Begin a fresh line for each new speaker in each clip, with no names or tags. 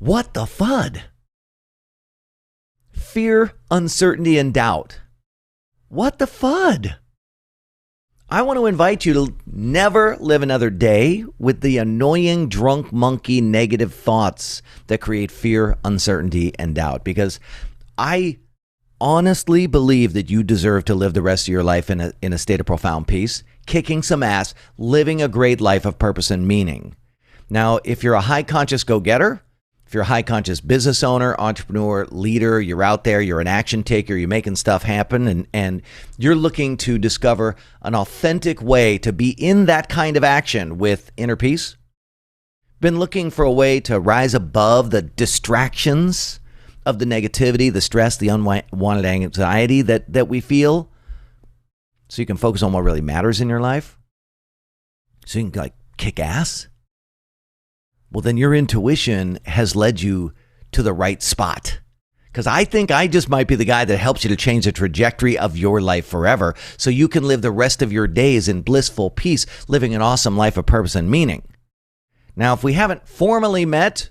What the FUD? Fear, uncertainty, and doubt. What the FUD? I want to invite you to never live another day with the annoying drunk monkey negative thoughts that create fear, uncertainty, and doubt. Because I honestly believe that you deserve to live the rest of your life in a state of profound peace, kicking some ass, living a great life of purpose and meaning. Now, if you're a high conscious go-getter, if you're a high conscious business owner, entrepreneur, leader, you're out there, you're an action taker, you're making stuff happen, and you're looking to discover an authentic way to be in that kind of action with inner peace, been looking for a way to rise above the distractions of the negativity, the stress, the unwanted anxiety that we feel, so you can focus on what really matters in your life, so you can kick ass, well, then your intuition has led you to the right spot. Because I think I just might be the guy that helps you to change the trajectory of your life forever so you can live the rest of your days in blissful peace, living an awesome life of purpose and meaning. Now, if we haven't formally met,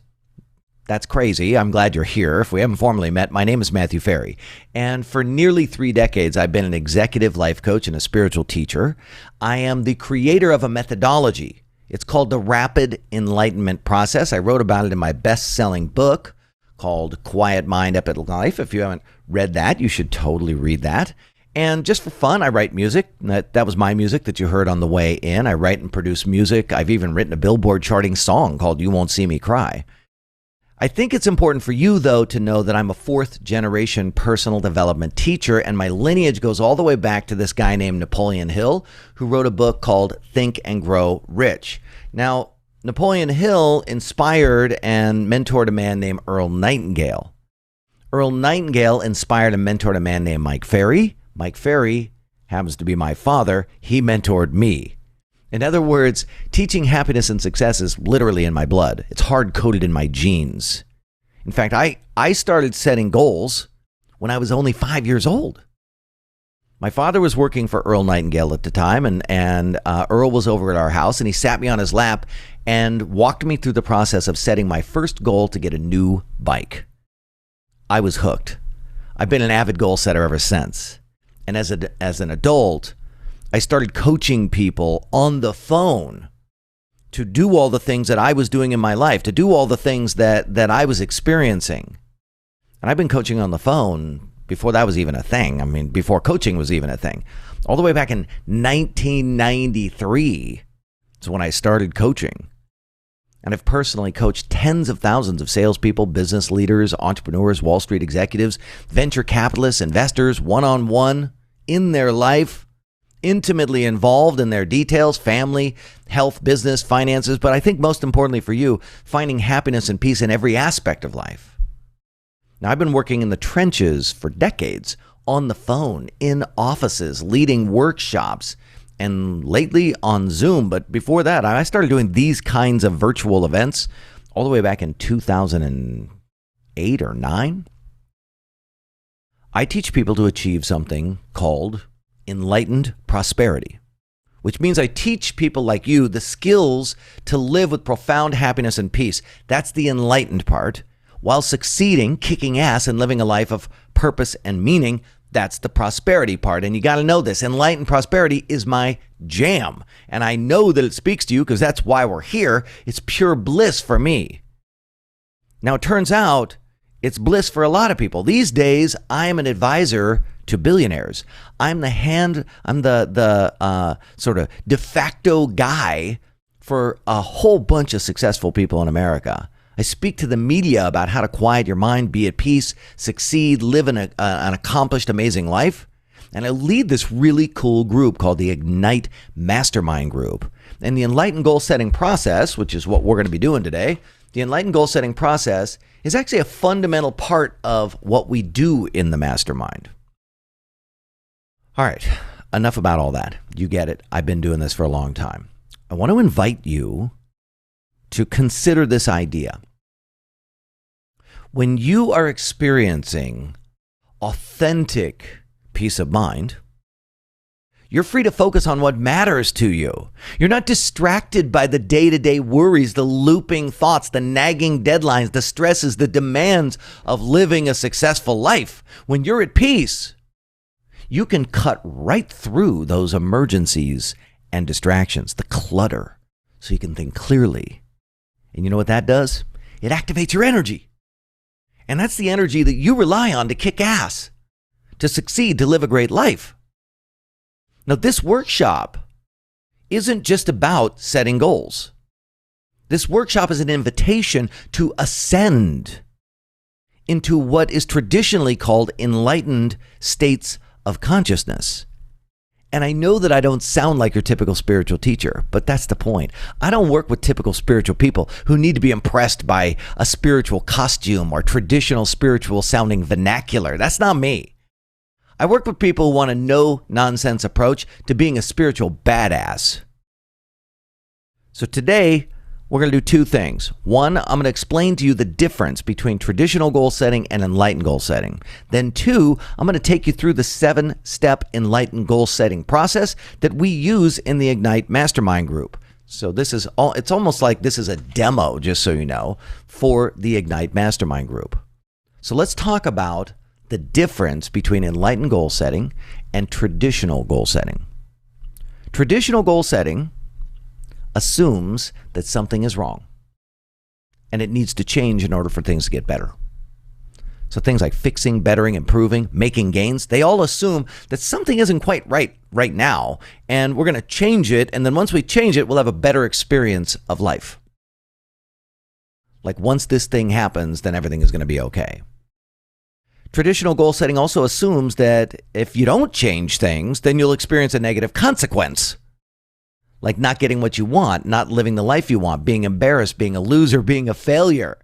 that's crazy. I'm glad you're here. If we haven't formally met, my name is Matthew Ferry. And for nearly 3 decades, I've been an executive life coach and a spiritual teacher. I am the creator of a methodology. It's called the Rapid Enlightenment Process. I wrote about it in my best-selling book called Quiet Mind, Epic Life. If you haven't read that, you should totally read that. And just for fun, I write music. That was my music that you heard on the way in. I write and produce music. I've even written a Billboard charting song called You Won't See Me Cry. I think it's important for you, though, to know that I'm a 4th-generation personal development teacher, and my lineage goes all the way back to this guy named Napoleon Hill, who wrote a book called Think and Grow Rich. Now, Napoleon Hill inspired and mentored a man named Earl Nightingale. Earl Nightingale inspired and mentored a man named Mike Ferry. Mike Ferry happens to be my father. He mentored me. In other words, teaching happiness and success is literally in my blood. It's hard-coded in my genes. In fact, I started setting goals when I was only 5 years old. My father was working for Earl Nightingale at the time, and Earl was over at our house, and he sat me on his lap and walked me through the process of setting my first goal to get a new bike. I was hooked. I've been an avid goal setter ever since. And as an adult, I started coaching people on the phone to do all the things that I was doing in my life, to do all the things that I was experiencing. And I've been coaching on the phone before that was even a thing. I mean, before coaching was even a thing. All the way back in 1993 is when I started coaching. And I've personally coached tens of thousands of salespeople, business leaders, entrepreneurs, Wall Street executives, venture capitalists, investors, one-on-one in their life, intimately involved in their details, family, health, business, finances, but I think most importantly for you, finding happiness and peace in every aspect of life. Now, I've been working in the trenches for decades, on the phone, in offices, leading workshops, and lately on Zoom. But before that, I started doing these kinds of virtual events all the way back in 2008 or 9. I teach people to achieve something called enlightened prosperity, which means I teach people like you the skills to live with profound happiness and peace. That's the enlightened part, while succeeding, kicking ass, and living a life of purpose and meaning. That's the prosperity part. And you got to know this. Enlightened prosperity is my jam. And I know that it speaks to you because that's why we're here. It's pure bliss for me. Now, it turns out it's bliss for a lot of people. These days, I am an advisor to billionaires. I'm the sort of de facto guy for a whole bunch of successful people in America. I speak to the media about how to quiet your mind, be at peace, succeed, live an accomplished, amazing life. And I lead this really cool group called the Ignite Mastermind group. And the Enlightened Goal Setting process, which is what we're going to be doing today, the Enlightened Goal Setting process is actually a fundamental part of what we do in the mastermind. All right, enough about all that. You get it. I've been doing this for a long time. I want to invite you to consider this idea. When you are experiencing authentic peace of mind, You're free to focus on what matters to you. You're not distracted by the day-to-day worries, the looping thoughts, the nagging deadlines, the stresses, the demands of living a successful life. When you're at peace, you can cut right through those emergencies and distractions, the clutter, so you can think clearly. And you know what that does? It activates your energy. And that's the energy that you rely on to kick ass, to succeed, to live a great life. Now, this workshop isn't just about setting goals. This workshop is an invitation to ascend into what is traditionally called enlightened states of consciousness. And I know that I don't sound like your typical spiritual teacher, but that's the point. I don't work with typical spiritual people who need to be impressed by a spiritual costume or traditional spiritual sounding vernacular. That's not me. I work with people who want a no-nonsense approach to being a spiritual badass. So today, we're going to do two things. One, I'm going to explain to you the difference between traditional goal setting and enlightened goal setting. Then two, I'm going to take you through the 7-step enlightened goal setting process that we use in the Ignite Mastermind group. So it's almost like this is a demo, just so you know, for the Ignite Mastermind group. So let's talk about the difference between enlightened goal setting and traditional goal setting. Traditional goal setting assumes that something is wrong and it needs to change in order for things to get better. So things like fixing, bettering, improving, making gains, they all assume that something isn't quite right now, and we're going to change it, and then once we change it, we'll have a better experience of life. Like once this thing happens, then everything is going to be okay. Traditional goal setting also assumes that if you don't change things, then you'll experience a negative consequence. Like not getting what you want, not living the life you want, being embarrassed, being a loser, being a failure,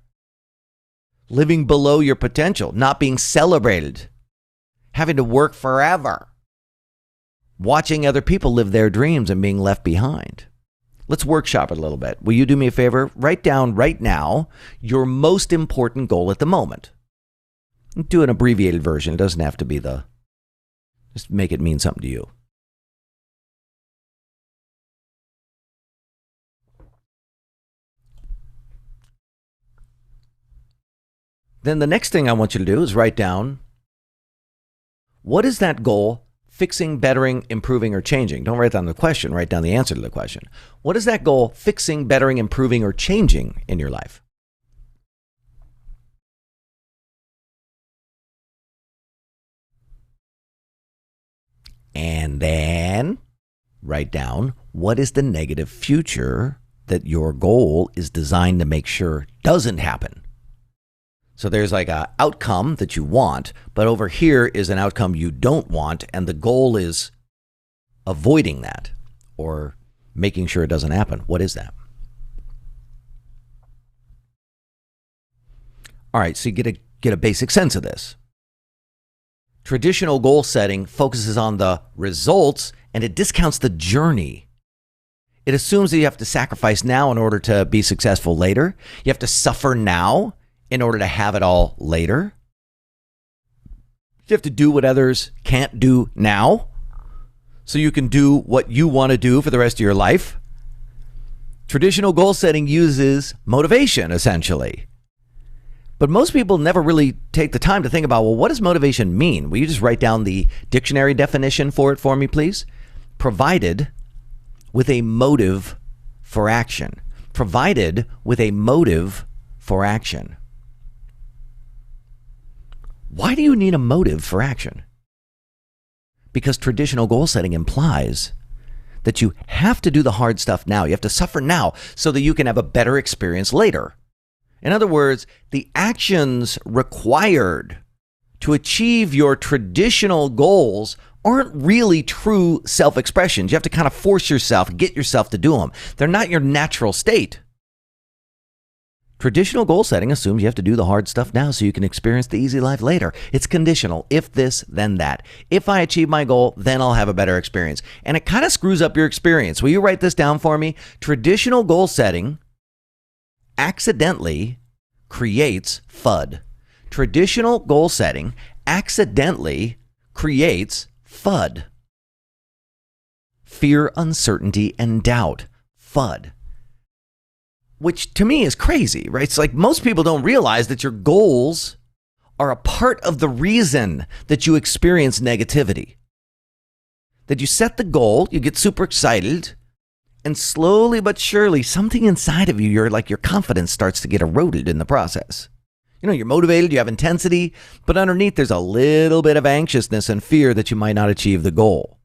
living below your potential, not being celebrated, having to work forever, watching other people live their dreams and being left behind. Let's workshop it a little bit. Will you do me a favor? Write down right now your most important goal at the moment. Do an abbreviated version. It doesn't have to be just make it mean something to you. Then the next thing I want you to do is write down, what is that goal fixing, bettering, improving, or changing? Don't write down the question, write down the answer to the question. What is that goal fixing, bettering, improving, or changing in your life? And then write down, what is the negative future that your goal is designed to make sure doesn't happen? So there's like an outcome that you want, but over here is an outcome you don't want, and the goal is avoiding that or making sure it doesn't happen. What is that? All right, so you get a basic sense of this. Traditional goal setting focuses on the results and it discounts the journey. It assumes that you have to sacrifice now in order to be successful later. You have to suffer now in order to have it all later. You have to do what others can't do now so you can do what you want to do for the rest of your life. Traditional goal setting uses motivation, essentially. But most people never really take the time to think about, well, what does motivation mean? Will you just write down the dictionary definition for it for me, please? Provided with a motive for action. Provided with a motive for action. Why do you need a motive for action? Because traditional goal setting implies that you have to do the hard stuff now. You have to suffer now so that you can have a better experience later. In other words, the actions required to achieve your traditional goals aren't really true self-expressions. You have to kind of force yourself, get yourself to do them. They're not your natural state. Traditional goal setting assumes you have to do the hard stuff now so you can experience the easy life later. It's conditional. If this, then that. If I achieve my goal, then I'll have a better experience. And it kind of screws up your experience. Will you write this down for me? Traditional goal setting accidentally creates FUD. Traditional goal setting accidentally creates FUD. fear, uncertainty, and doubt. FUD. Which to me is crazy, right? It's like most people don't realize that your goals are a part of the reason that you experience negativity. That you set the goal, you get super excited, and slowly but surely, something inside of you, your confidence starts to get eroded in the process. You know, you're motivated, you have intensity, but underneath there's a little bit of anxiousness and fear that you might not achieve the goal.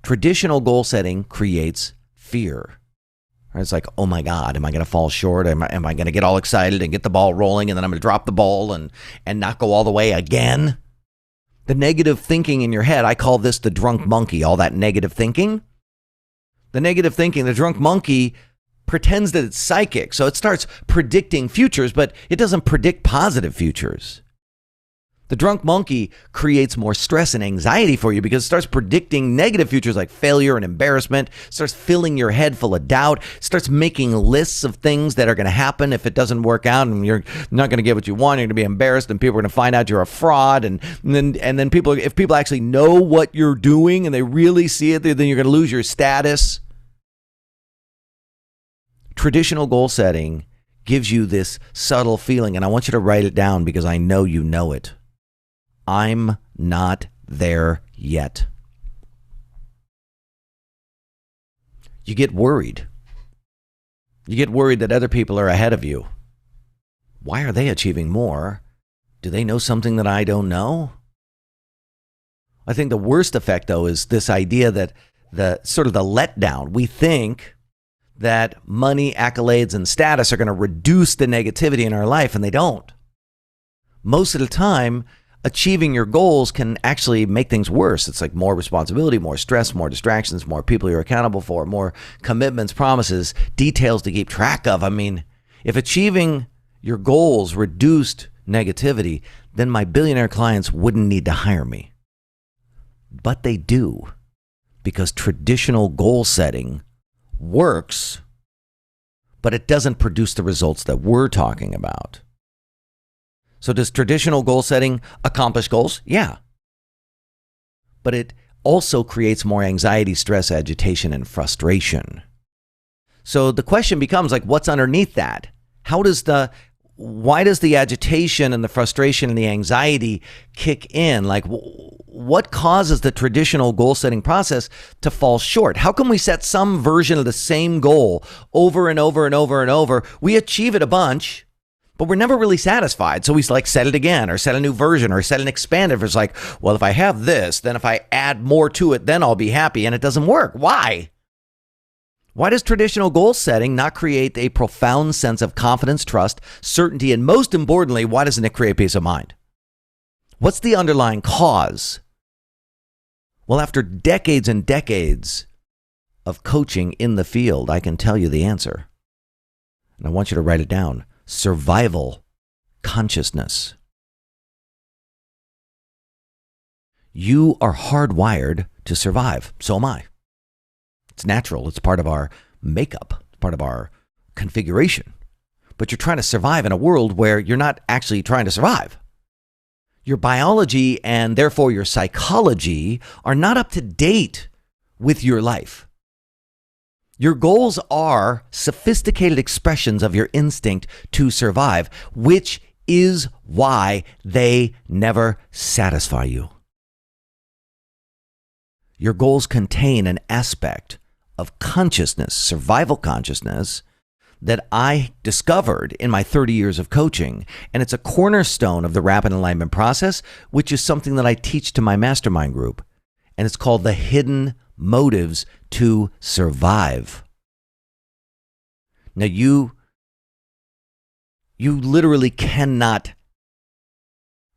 Traditional goal setting creates fear. It's like, oh my God, am I going to fall short? Am I going to get all excited and get the ball rolling and then I'm going to drop the ball and not go all the way again? The negative thinking in your head, I call this the drunk monkey, all that negative thinking. The negative thinking, the drunk monkey pretends that it's psychic. So it starts predicting futures, but it doesn't predict positive futures. The drunk monkey creates more stress and anxiety for you because it starts predicting negative futures like failure and embarrassment, starts filling your head full of doubt, starts making lists of things that are going to happen if it doesn't work out and you're not going to get what you want, you're going to be embarrassed and people are going to find out you're a fraud and then people, if people actually know what you're doing and they really see it, then you're going to lose your status. Traditional goal setting gives you this subtle feeling, and I want you to write it down because I know you know it. I'm not there yet. You get worried. You get worried that other people are ahead of you. Why are they achieving more? Do they know something that I don't know? I think the worst effect, though, is this idea that the letdown. We think that money, accolades, and status are going to reduce the negativity in our life, and they don't. Most of the time, achieving your goals can actually make things worse. It's like more responsibility, more stress, more distractions, more people you're accountable for, more commitments, promises, details to keep track of. I mean, if achieving your goals reduced negativity, then my billionaire clients wouldn't need to hire me. But they do, because traditional goal setting works, but it doesn't produce the results that we're talking about. So does traditional goal setting accomplish goals? Yeah. But it also creates more anxiety, stress, agitation, and frustration. So the question becomes like, what's underneath that? Why does the agitation and the frustration and the anxiety kick in? Like, what causes the traditional goal setting process to fall short? How can we set some version of the same goal over and over and over and over? We achieve it a bunch, but we're never really satisfied. So we set it again or set a new version or set an expanded. It's like, well, if I have this, then if I add more to it, then I'll be happy. And it doesn't work. Why? Why does traditional goal setting not create a profound sense of confidence, trust, certainty, and most importantly, why doesn't it create peace of mind? What's the underlying cause? Well, after decades and decades of coaching in the field, I can tell you the answer. And I want you to write it down. Survival consciousness. You are hardwired to survive. So am I. It's natural. It's part of our makeup, part of our configuration. But you're trying to survive in a world where you're not actually trying to survive. Your biology and therefore your psychology are not up to date with your life. Your goals are sophisticated expressions of your instinct to survive, which is why they never satisfy you. Your goals contain an aspect of consciousness, survival consciousness, that I discovered in my 30 years of coaching. And it's a cornerstone of the rapid enlightenment process, which is something that I teach to my mastermind group. And it's called the hidden motives to survive. Now, you literally cannot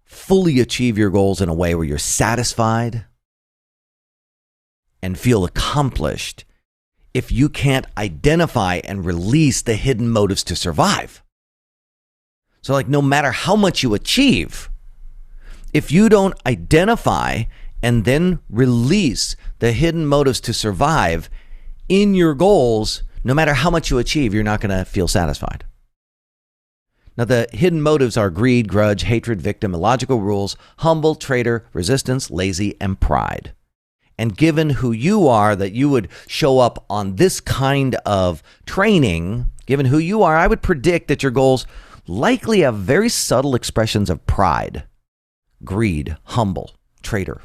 fully achieve your goals in a way where you're satisfied and feel accomplished if you can't identify and release the hidden motives to survive. So no matter how much you achieve, if you don't identify and then release the hidden motives to survive in your goals, no matter how much you achieve, you're not going to feel satisfied. Now, the hidden motives are greed, grudge, hatred, victim, illogical rules, humble, traitor, resistance, lazy, and pride. And given who you are, that you would show up on this kind of training, given who you are, I would predict that your goals likely have very subtle expressions of pride, greed, humble, traitor.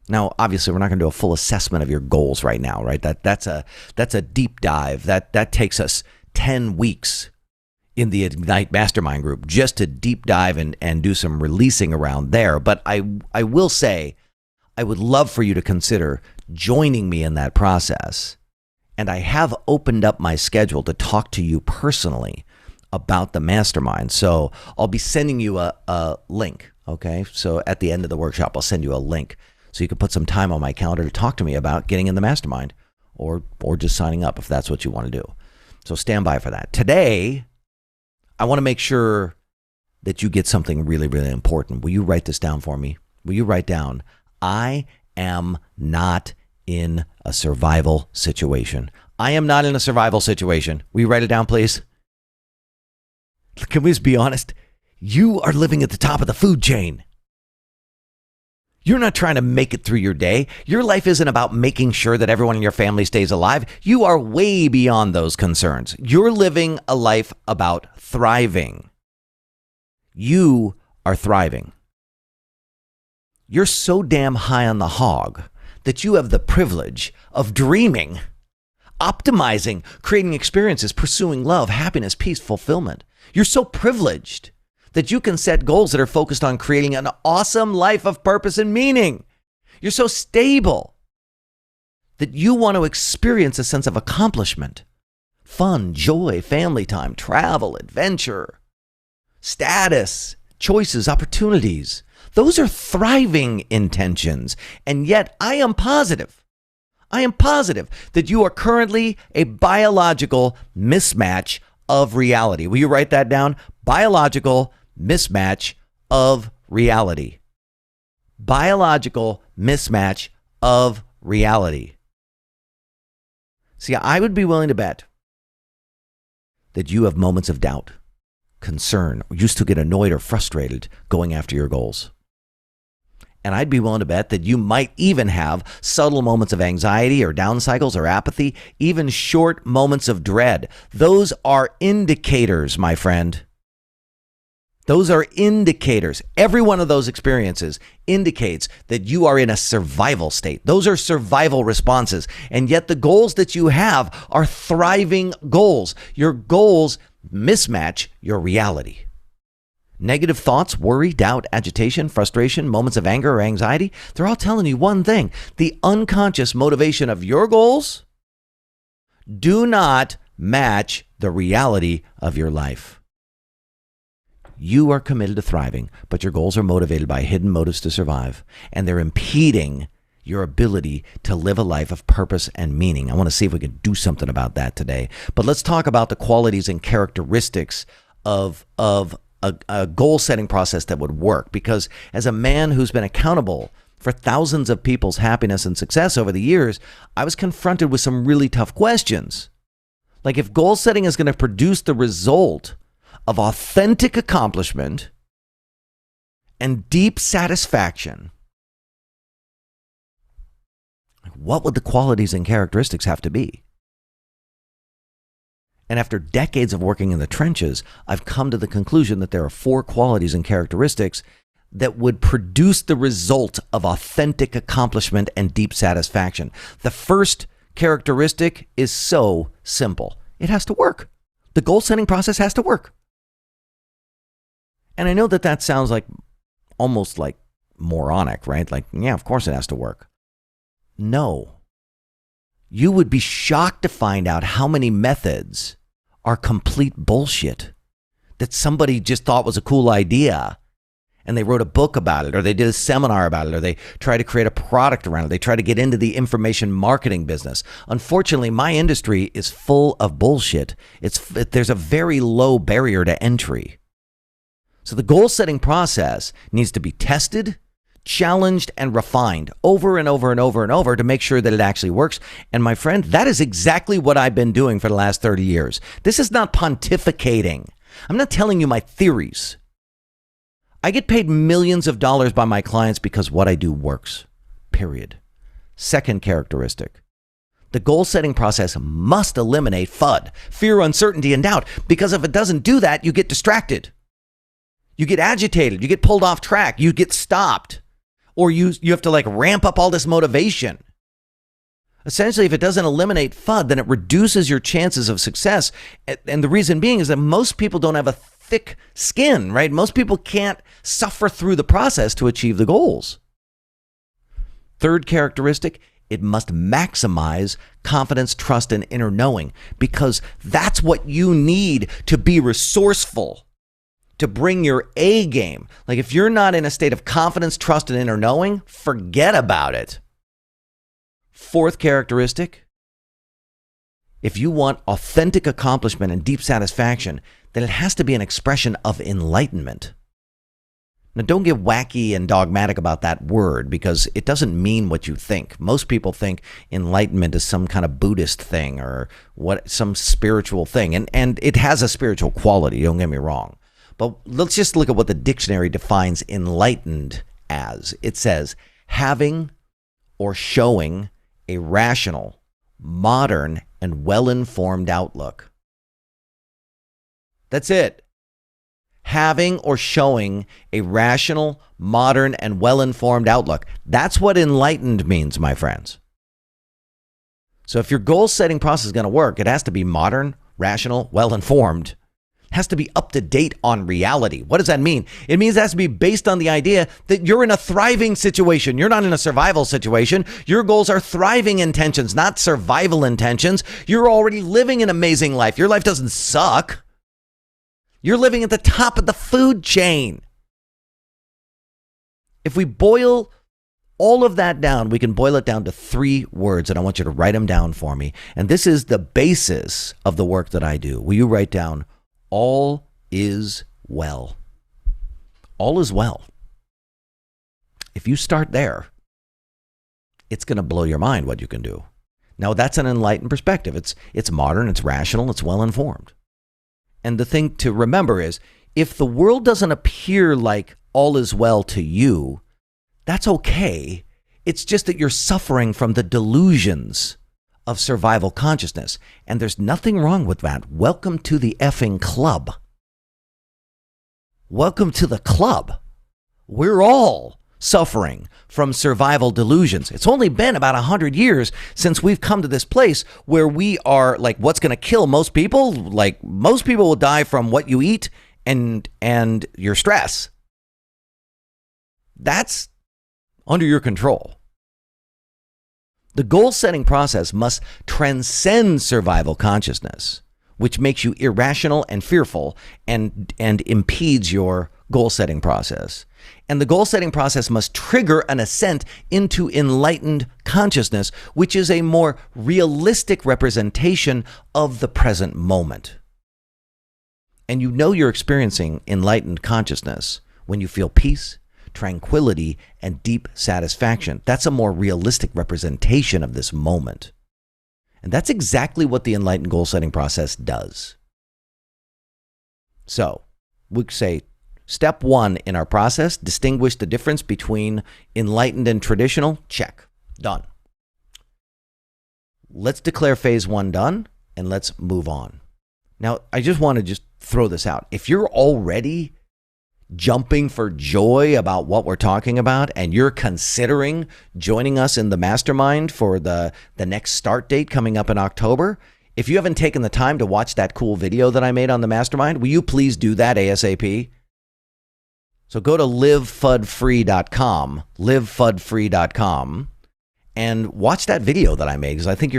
Now, obviously, we're not going to do a full assessment of your goals right now, right? That's a deep dive. That takes us 10 weeks in the Ignite Mastermind group just to deep dive and do some releasing around there. But I will say, I would love for you to consider joining me in that process. And I have opened up my schedule to talk to you personally about the mastermind. So I'll be sending you a link, okay? So at the end of the workshop, I'll send you a link so you can put some time on my calendar to talk to me about getting in the mastermind or just signing up if that's what you want to do. So stand by for that. Today, I want to make sure that you get something really, really important. Will you write this down for me? Will you write down, I am not in a survival situation. I am not in a survival situation. Will you write it down, please? Can we just be honest? You are living at the top of the food chain. You're not trying to make it through your day. Your life isn't about making sure that everyone in your family stays alive. You are way beyond those concerns. You're living a life about thriving. You are thriving. You're so damn high on the hog that you have the privilege of dreaming, optimizing, creating experiences, pursuing love, happiness, peace, fulfillment. You're so privileged that you can set goals that are focused on creating an awesome life of purpose and meaning. You're so stable that you want to experience a sense of accomplishment, fun, joy, family time, travel, adventure, status, choices, opportunities. Those are thriving intentions. And yet I am positive that you are currently a biological mismatch of reality. Will you write that down? Biological mismatch of reality. Biological mismatch of reality. See, I would be willing to bet that you have moments of doubt, concern, or used to get annoyed or frustrated going after your goals. And I'd be willing to bet that you might even have subtle moments of anxiety or down cycles or apathy, even short moments of dread. Those are indicators, my friend. Those are indicators. Every one of those experiences indicates that you are in a survival state. Those are survival responses. And yet the goals that you have are thriving goals. Your goals mismatch your reality. Negative thoughts, worry, doubt, agitation, frustration, moments of anger or anxiety, they're all telling you one thing. The unconscious motivation of your goals do not match the reality of your life. You are committed to thriving, but your goals are motivated by hidden motives to survive, and they're impeding your ability to live a life of purpose and meaning. I want to see if we can do something about that today. But let's talk about the qualities and characteristics of a goal-setting process that would work. Because as a man who's been accountable for thousands of people's happiness and success over the years, I was confronted with some really tough questions. Like, if goal setting is going to produce the result of authentic accomplishment and deep satisfaction, what would the qualities and characteristics have to be? And after decades of working in the trenches, I've come to the conclusion that there are 4 qualities and characteristics that would produce the result of authentic accomplishment and deep satisfaction. The first characteristic is so simple. It has to work. The goal setting process has to work. And I know that sounds like almost like moronic, right? Like, yeah, of course it has to work. No. You would be shocked to find out how many methods are complete bullshit that somebody just thought was a cool idea, and they wrote a book about it, or they did a seminar about it, or they tried to create a product around it. They try to get into the information marketing business. Unfortunately, my industry is full of bullshit. There's a very low barrier to entry. So the goal setting process needs to be tested, challenged, and refined over and over and over and over to make sure that it actually works. And my friend, that is exactly what I've been doing for the last 30 years. This is not pontificating. I'm not telling you my theories. I get paid millions of dollars by my clients because what I do works, period. Second characteristic. The goal setting process must eliminate FUD, fear, uncertainty, and doubt, because if it doesn't do that, you get distracted. You get agitated, you get pulled off track, you get stopped, or you have to ramp up all this motivation. Essentially, if it doesn't eliminate FUD, then it reduces your chances of success. And the reason being is that most people don't have a thick skin, right? Most people can't suffer through the process to achieve the goals. Third characteristic, it must maximize confidence, trust, and inner knowing, because that's what you need to be resourceful, to bring your A game. If you're not in a state of confidence, trust, and inner knowing, forget about it. Fourth characteristic, if you want authentic accomplishment and deep satisfaction, then it has to be an expression of enlightenment. Now, don't get wacky and dogmatic about that word, because it doesn't mean what you think. Most people think enlightenment is some kind of Buddhist thing or some spiritual thing, and it has a spiritual quality, don't get me wrong. But let's just look at what the dictionary defines enlightened as. It says, having or showing a rational, modern, and well-informed outlook. That's it. Having or showing a rational, modern, and well-informed outlook. That's what enlightened means, my friends. So if your goal-setting process is going to work, it has to be modern, rational, well-informed. It has to be up to date on reality. What does that mean? It means it has to be based on the idea that you're in a thriving situation. You're not in a survival situation. Your goals are thriving intentions, not survival intentions. You're already living an amazing life. Your life doesn't suck. You're living at the top of the food chain. If we boil all of that down, we can boil it down to 3 words, and I want you to write them down for me. And this is the basis of the work that I do. Will you write down, all is well? All is well. If you start there, it's going to blow your mind what you can do. Now, that's an enlightened perspective. It's modern, it's rational, it's well-informed. And the thing to remember is, if the world doesn't appear like all is well to you, that's okay. It's just that you're suffering from the delusions of survival consciousness. And there's nothing wrong with that. Welcome to the effing club. Welcome to the club. We're all suffering from survival delusions. It's only been about 100 years since we've come to this place where we are what's going to kill most people? Most people will die from what you eat and your stress. That's under your control. The goal setting process must transcend survival consciousness, which makes you irrational and fearful and impedes your goal setting process. And the goal setting process must trigger an ascent into enlightened consciousness, which is a more realistic representation of the present moment. And you know you're experiencing enlightened consciousness when you feel peace, tranquility, and deep satisfaction. That's a more realistic representation of this moment. And that's exactly what the enlightened goal setting process does. So, we say, step 1 in our process, distinguish the difference between enlightened and traditional. Check. Done. Let's declare phase 1 done, and let's move on. Now, I just want to throw this out. If you're already jumping for joy about what we're talking about, and you're considering joining us in the mastermind for the next start date coming up in October, if you haven't taken the time to watch that cool video that I made on the mastermind, will you please do that ASAP? So go to livefudfree.com, and watch that video that I made, because I think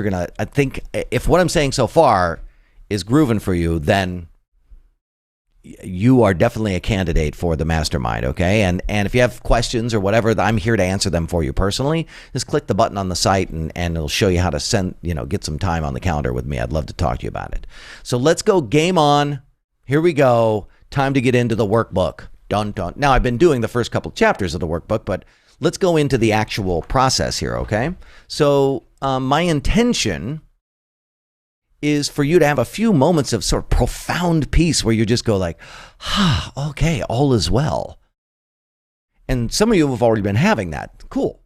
if what I'm saying so far is grooving for you, then you are definitely a candidate for the mastermind, okay? And if you have questions or whatever, I'm here to answer them for you personally. Just click the button on the site and it'll show you how to get some time on the calendar with me. I'd love to talk to you about it. So let's go, game on. Here we go. Time to get into the workbook. Dun, dun. Now, I've been doing the first couple chapters of the workbook, but let's go into the actual process here, okay? So my intention is for you to have a few moments of sort of profound peace where you just go okay, all is well. And some of you have already been having that. Cool.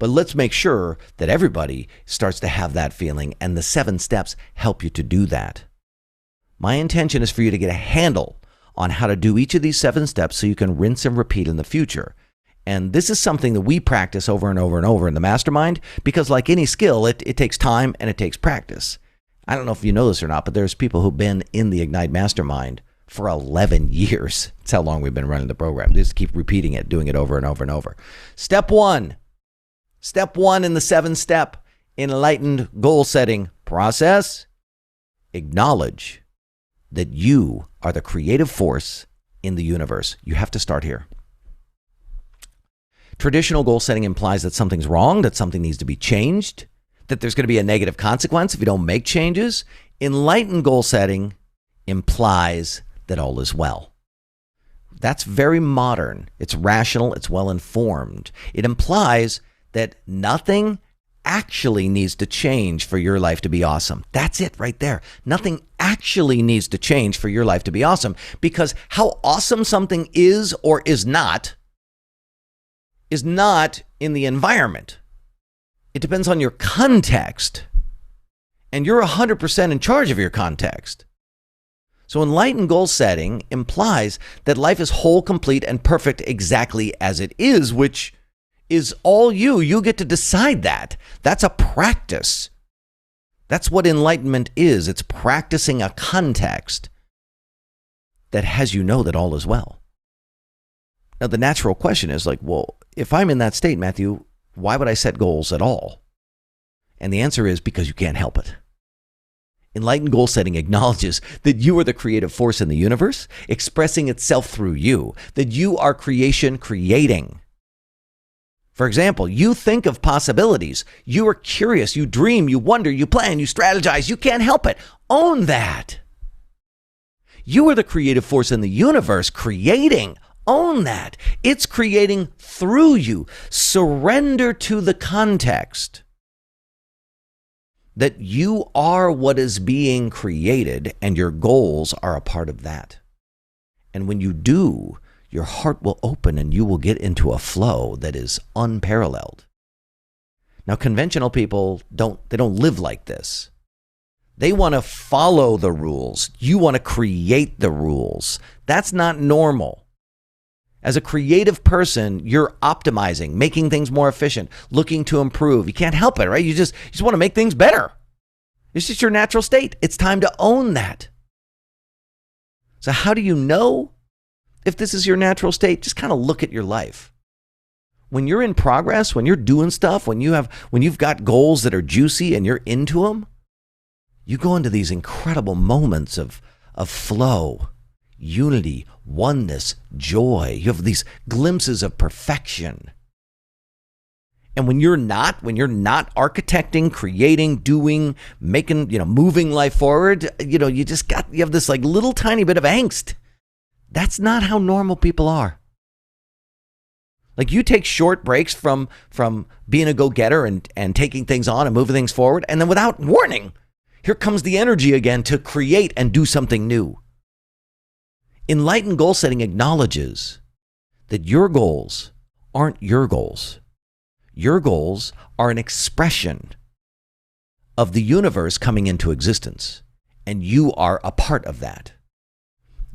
But let's make sure that everybody starts to have that feeling, and the 7 steps help you to do that. My intention is for you to get a handle on how to do each of these 7 steps so you can rinse and repeat in the future. And this is something that we practice over and over and over in the mastermind, because like any skill, it takes time and it takes practice. I don't know if you know this or not, but there's people who've been in the Ignite Mastermind for 11 years. That's how long we've been running the program. Just keep repeating it, doing it over and over and over. Step 1 in the 7-step Enlightened Goal Setting process: acknowledge that you are the creative force in the universe. You have to start here. Traditional goal setting implies that something's wrong, that something needs to be changed, that there's going to be a negative consequence if you don't make changes. Enlightened goal setting implies that all is well. That's very modern. It's rational. It's well-informed. It implies that nothing actually needs to change for your life to be awesome. That's it right there. Nothing actually needs to change for your life to be awesome, because how awesome something is or is not in the environment. It depends on your context, and you're 100% in charge of your context. So enlightened goal setting implies that life is whole, complete, and perfect exactly as it is, which is all you. You get to decide that. That's a practice. That's what enlightenment is. It's practicing a context that has you know that all is well. Now, the natural question is like, well, if I'm in that state, Matthew, why would I set goals at all? And the answer is because you can't help it. Enlightened goal setting acknowledges that you are the creative force in the universe, expressing itself through you, that you are creation creating. For example, you think of possibilities. You are curious. You dream. You wonder. You plan. You strategize. You can't help it. Own that. You are the creative force in the universe creating. Own that. It's creating through you. Surrender to the context that you are what is being created, and your goals are a part of that. And when you do, your heart will open and you will get into a flow that is unparalleled. Now, conventional people don't live like this. They want to follow the rules. You want to create the rules. That's not normal. As a creative person, you're optimizing, making things more efficient, looking to improve. You can't help it, right? You just want to make things better. It's just your natural state. It's time to own that. So how do you know if this is your natural state? Just kind of look at your life. When you're in progress, when you're doing stuff, when you've got goals that are juicy and you're into them, you go into these incredible moments of flow, unity, oneness, joy. You have these glimpses of perfection. And when you're not architecting, creating, doing, making, moving life forward, you have this like little tiny bit of angst. That's not how normal people are. Like, you take short breaks from being a go-getter and taking things on and moving things forward, and then without warning, here comes the energy again to create and do something new. Enlightened goal setting acknowledges that your goals aren't your goals. Your goals are an expression of the universe coming into existence, and you are a part of that.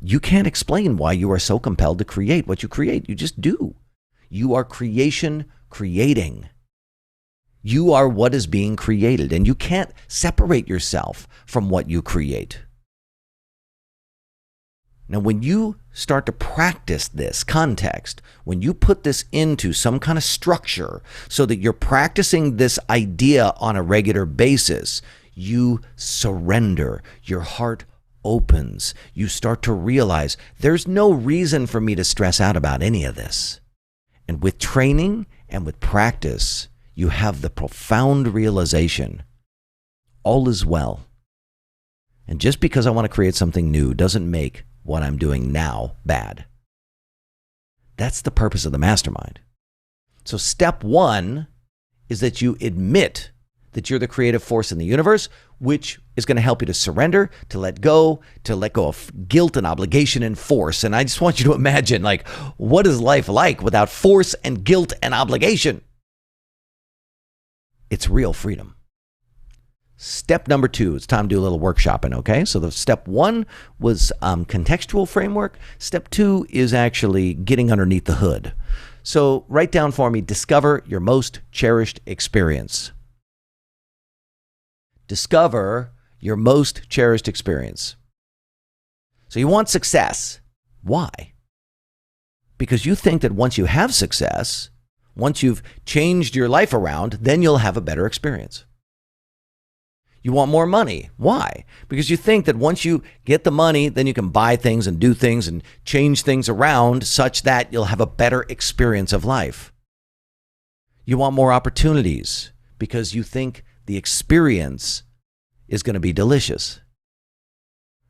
You can't explain why you are so compelled to create what you create. You just do. You are creation creating. You are what is being created, and you can't separate yourself from what you create. Now, when you start to practice this context, when you put this into some kind of structure so that you're practicing this idea on a regular basis, you surrender. Your heart opens. You start to realize there's no reason for me to stress out about any of this. And with training and with practice, you have the profound realization, all is well. And just because I want to create something new doesn't make what I'm doing now bad. That's the purpose of the mastermind. So step 1 is that you admit that you're the creative force in the universe, which is going to help you to surrender, to let go of guilt and obligation and force. And I just want you to imagine, like, what is life like without force and guilt and obligation? It's real freedom. Step number 2, it's time to do a little workshopping, okay? So the step 1 was contextual framework. Step 2 is actually getting underneath the hood. So write down for me, discover your most cherished experience. Discover your most cherished experience. So you want success. Why? Because you think that once you have success, once you've changed your life around, then you'll have a better experience. You want more money. Why? Because you think that once you get the money, then you can buy things and do things and change things around such that you'll have a better experience of life. You want more opportunities because you think the experience is going to be delicious.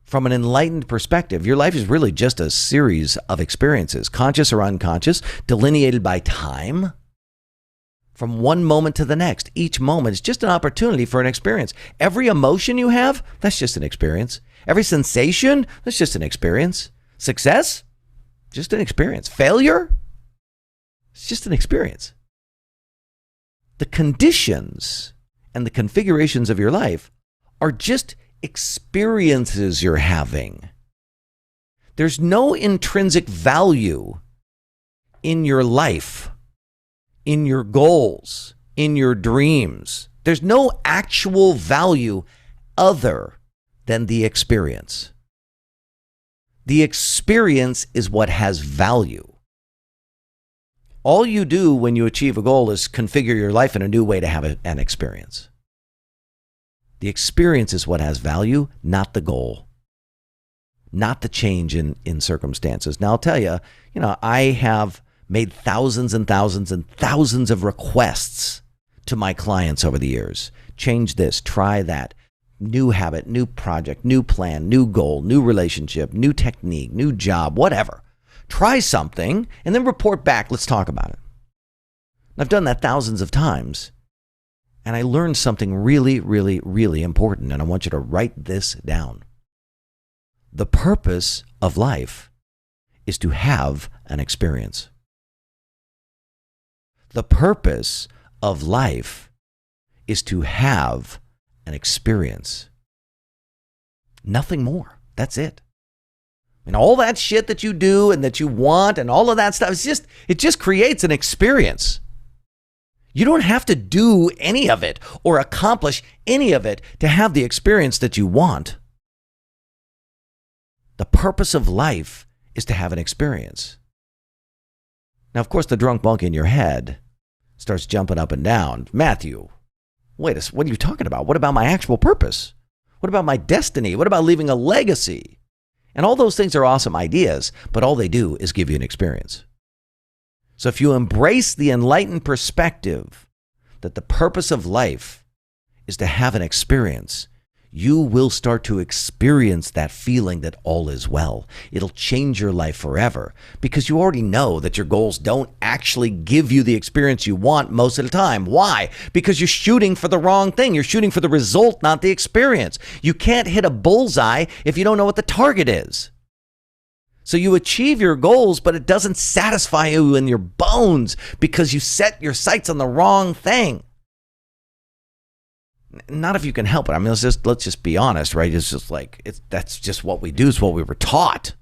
From an enlightened perspective, your life is really just a series of experiences, conscious or unconscious, delineated by time. From one moment to the next, each moment is just an opportunity for an experience. Every emotion you have, that's just an experience. Every sensation, that's just an experience. Success, just an experience. Failure, it's just an experience. The conditions and the configurations of your life are just experiences you're having. There's no intrinsic value in your life, in your goals, in your dreams. There's no actual value other than the experience. The experience is what has value. All you do when you achieve a goal is configure your life in a new way to have an experience. The experience is what has value, not the goal, not the change in circumstances. Now, I'll tell you, I have made thousands and thousands and thousands of requests to my clients over the years. Change this, try that, new habit, new project, new plan, new goal, new relationship, new technique, new job, whatever. Try something and then report back. Let's talk about it. I've done that thousands of times. And I learned something really, really, really important. And I want you to write this down. The purpose of life is to have an experience. The purpose of life is to have an experience. Nothing more. That's it. And all that shit that you do and that you want and all of that stuff, it just creates an experience. You don't have to do any of it or accomplish any of it to have the experience that you want. The purpose of life is to have an experience. Now, of course, the drunk monkey in your head starts jumping up and down. Matthew, what are you talking about? What about my actual purpose? What about my destiny? What about leaving a legacy? And all those things are awesome ideas, but all they do is give you an experience. So if you embrace the enlightened perspective that the purpose of life is to have an experience, you will start to experience that feeling that all is well. It'll change your life forever because you already know that your goals don't actually give you the experience you want most of the time. Why? Because you're shooting for the wrong thing. You're shooting for the result, not the experience. You can't hit a bullseye if you don't know what the target is. So you achieve your goals, but it doesn't satisfy you in your bones because you set your sights on the wrong thing. Not if you can help it. I mean, let's just be honest, right? It's just like, that's just what we do. It's what we were taught.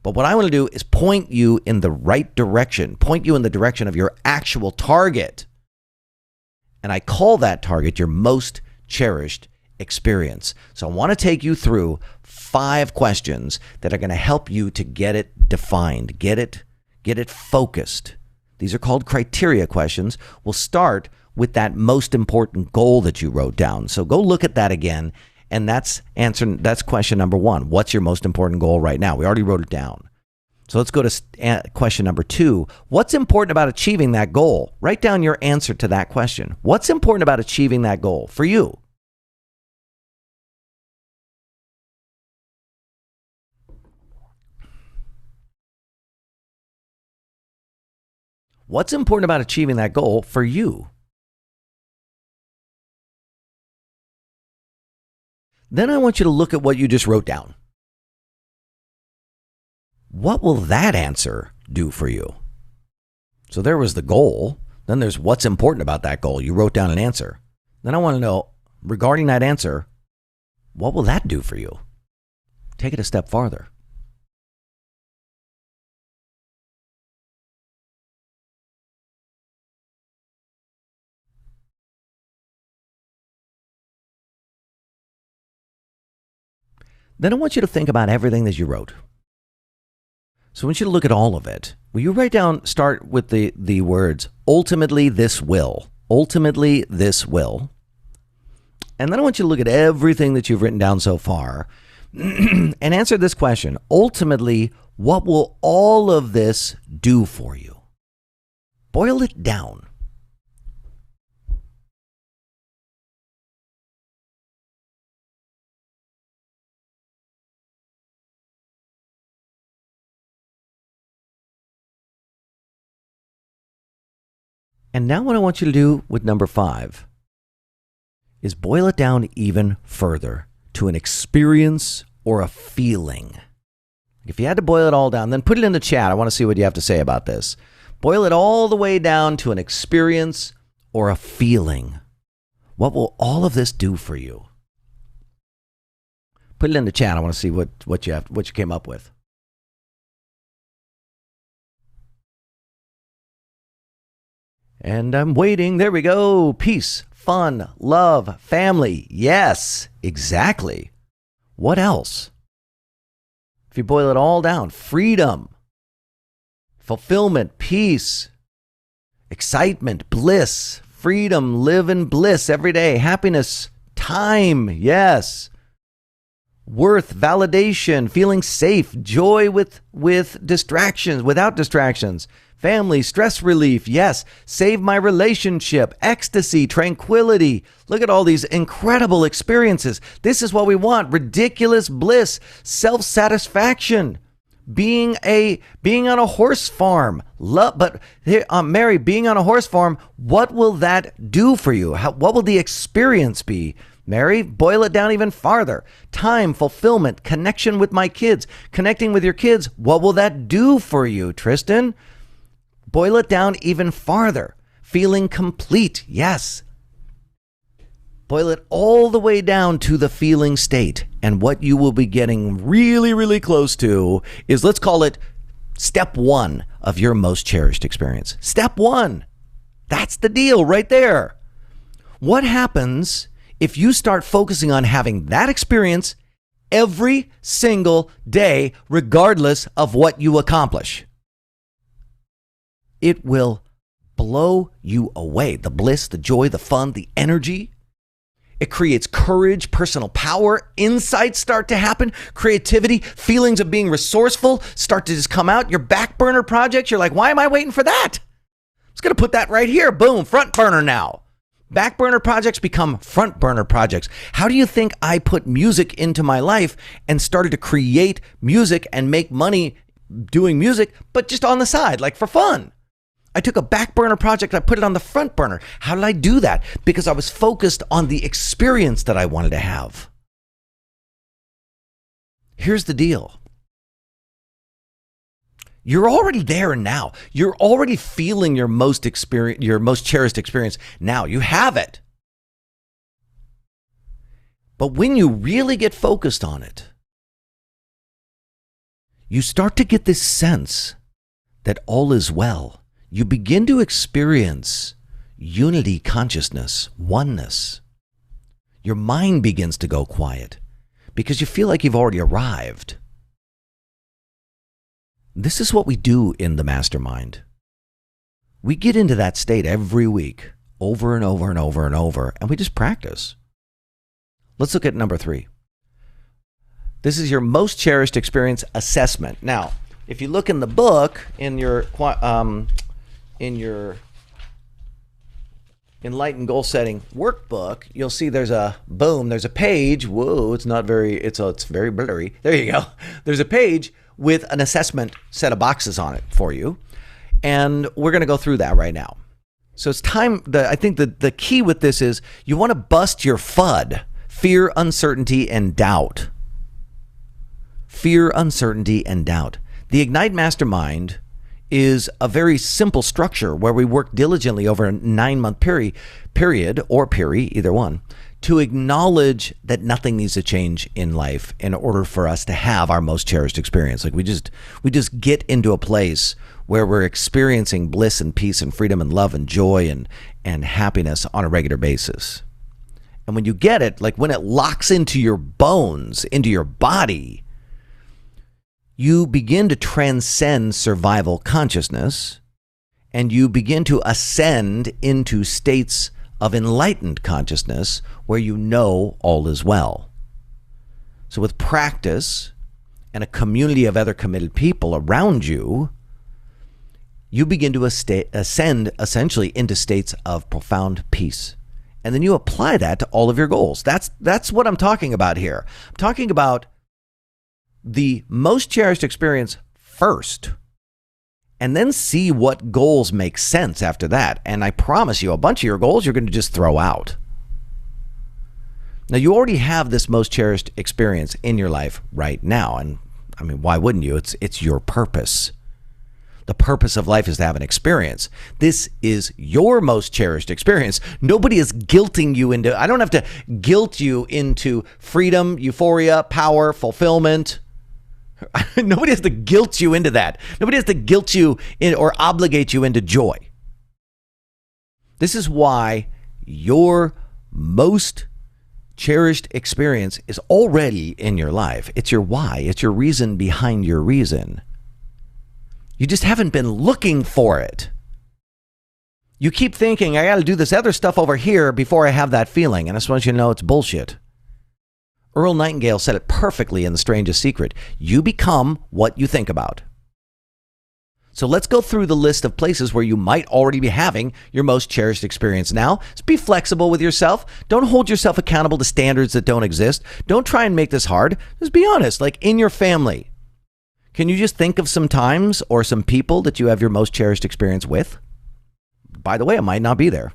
But what I want to do is point you in the right direction, point you in the direction of your actual target. And I call that target your most cherished experience. So I want to take you through 5 questions that are going to help you to get it defined, get it focused. These are called criteria questions. We'll start with that most important goal that you wrote down. So go look at that again. And that's question number 1. What's your most important goal right now? We already wrote it down. So let's go to question number 2. What's important about achieving that goal? Write down your answer to that question. What's important about achieving that goal for you? What's important about achieving that goal for you? Then I want you to look at what you just wrote down. What will that answer do for you? So there was the goal. Then there's what's important about that goal. You wrote down an answer. Then I want to know, regarding that answer, what will that do for you? Take it a step farther. Then I want you to think about everything that you wrote. So I want you to look at all of it. Will you write down, start with the words, ultimately this will. Ultimately this will. And then I want you to look at everything that you've written down so far and answer this question. Ultimately, what will all of this do for you? Boil it down. And now what I want you to do with number 5 is boil it down even further to an experience or a feeling. If you had to boil it all down, then put it in the chat. I want to see what you have to say about this. Boil it all the way down to an experience or a feeling. What will all of this do for you? Put it in the chat. I want to see what you came up with. And I'm waiting. There we go. Peace, fun, love, family. Yes, exactly. What else? If you boil it all down, freedom, fulfillment, peace, excitement, bliss, freedom, live in bliss every day, happiness, time, yes. Worth, validation, feeling safe, joy with distractions, without distractions. Family, stress relief, yes. Save my relationship, ecstasy, tranquility. Look at all these incredible experiences. This is what we want. Ridiculous bliss, self-satisfaction, being on a horse farm. But here, Mary, being on a horse farm, what will that do for you? What will the experience be? Mary, boil it down even farther. Time, fulfillment, connection with my kids, connecting with your kids. What will that do for you, Tristan? Boil it down even farther. Feeling complete, yes. Boil it all the way down to the feeling state. And what you will be getting really, really close to is, let's call it step 1 of your most cherished experience. Step 1. That's the deal right there. What happens if you start focusing on having that experience every single day, regardless of what you accomplish? It will blow you away. The bliss, the joy, the fun, the energy. It creates courage, personal power, insights start to happen, creativity, feelings of being resourceful start to just come out. Your back burner projects, you're like, why am I waiting for that? I'm just going to put that right here. Boom, front burner now. Back burner projects become front burner projects. How do you think I put music into my life and started to create music and make money doing music, but just on the side, like for fun? I took a back burner project, I put it on the front burner. How did I do that? Because I was focused on the experience that I wanted to have. Here's the deal. You're already there now. You're already feeling your most cherished experience now. You have it. But when you really get focused on it, you start to get this sense that all is well. You begin to experience unity consciousness, oneness. Your mind begins to go quiet because you feel like you've already arrived. This is what we do in the mastermind. We get into that state every week, over and over and over and over, and we just practice. Let's look at number 3. This is your most cherished experience assessment. Now, if you look in the book, in your Enlightened Goal Setting Workbook, you'll see there's a page. Whoa, it's very blurry. There you go. There's a page with an assessment set of boxes on it for you. And we're going to go through that right now. So it's time. I think the key with this is you want to bust your FUD, fear, uncertainty, and doubt. Fear, uncertainty, and doubt. The Ignite Mastermind is a very simple structure where we work diligently over a 9-month period, either one, to acknowledge that nothing needs to change in life in order for us to have our most cherished experience. Like we just get into a place where we're experiencing bliss and peace and freedom and love and joy and happiness on a regular basis. And when you get it, like when it locks into your bones, into your body, you begin to transcend survival consciousness and you begin to ascend into states of enlightened consciousness where you know all is well. So with practice and a community of other committed people around you, you begin to ascend essentially into states of profound peace. And then you apply that to all of your goals. That's what I'm talking about here. I'm talking about the most cherished experience first, and then see what goals make sense after that. And I promise you, a bunch of your goals you're going to just throw out. Now, you already have this most cherished experience in your life right now. And I mean, why wouldn't you? It's your purpose. The purpose of life is to have an experience. This is your most cherished experience. Nobody is guilting you into, I don't have to guilt you into freedom, euphoria, power, fulfillment. Nobody has to guilt you into that. Nobody has to guilt you in or obligate you into joy. This is why your most cherished experience is already in your life. It's your why. It's your reason behind your reason. You just haven't been looking for it. You keep thinking, I got to do this other stuff over here before I have that feeling. And I just want you to know it's bullshit. Earl Nightingale said it perfectly in The Strangest Secret. You become what you think about. So let's go through the list of places where you might already be having your most cherished experience now. Just be flexible with yourself. Don't hold yourself accountable to standards that don't exist. Don't try and make this hard. Just be honest, like in your family. Can you just think of some times or some people that you have your most cherished experience with? By the way, it might not be there.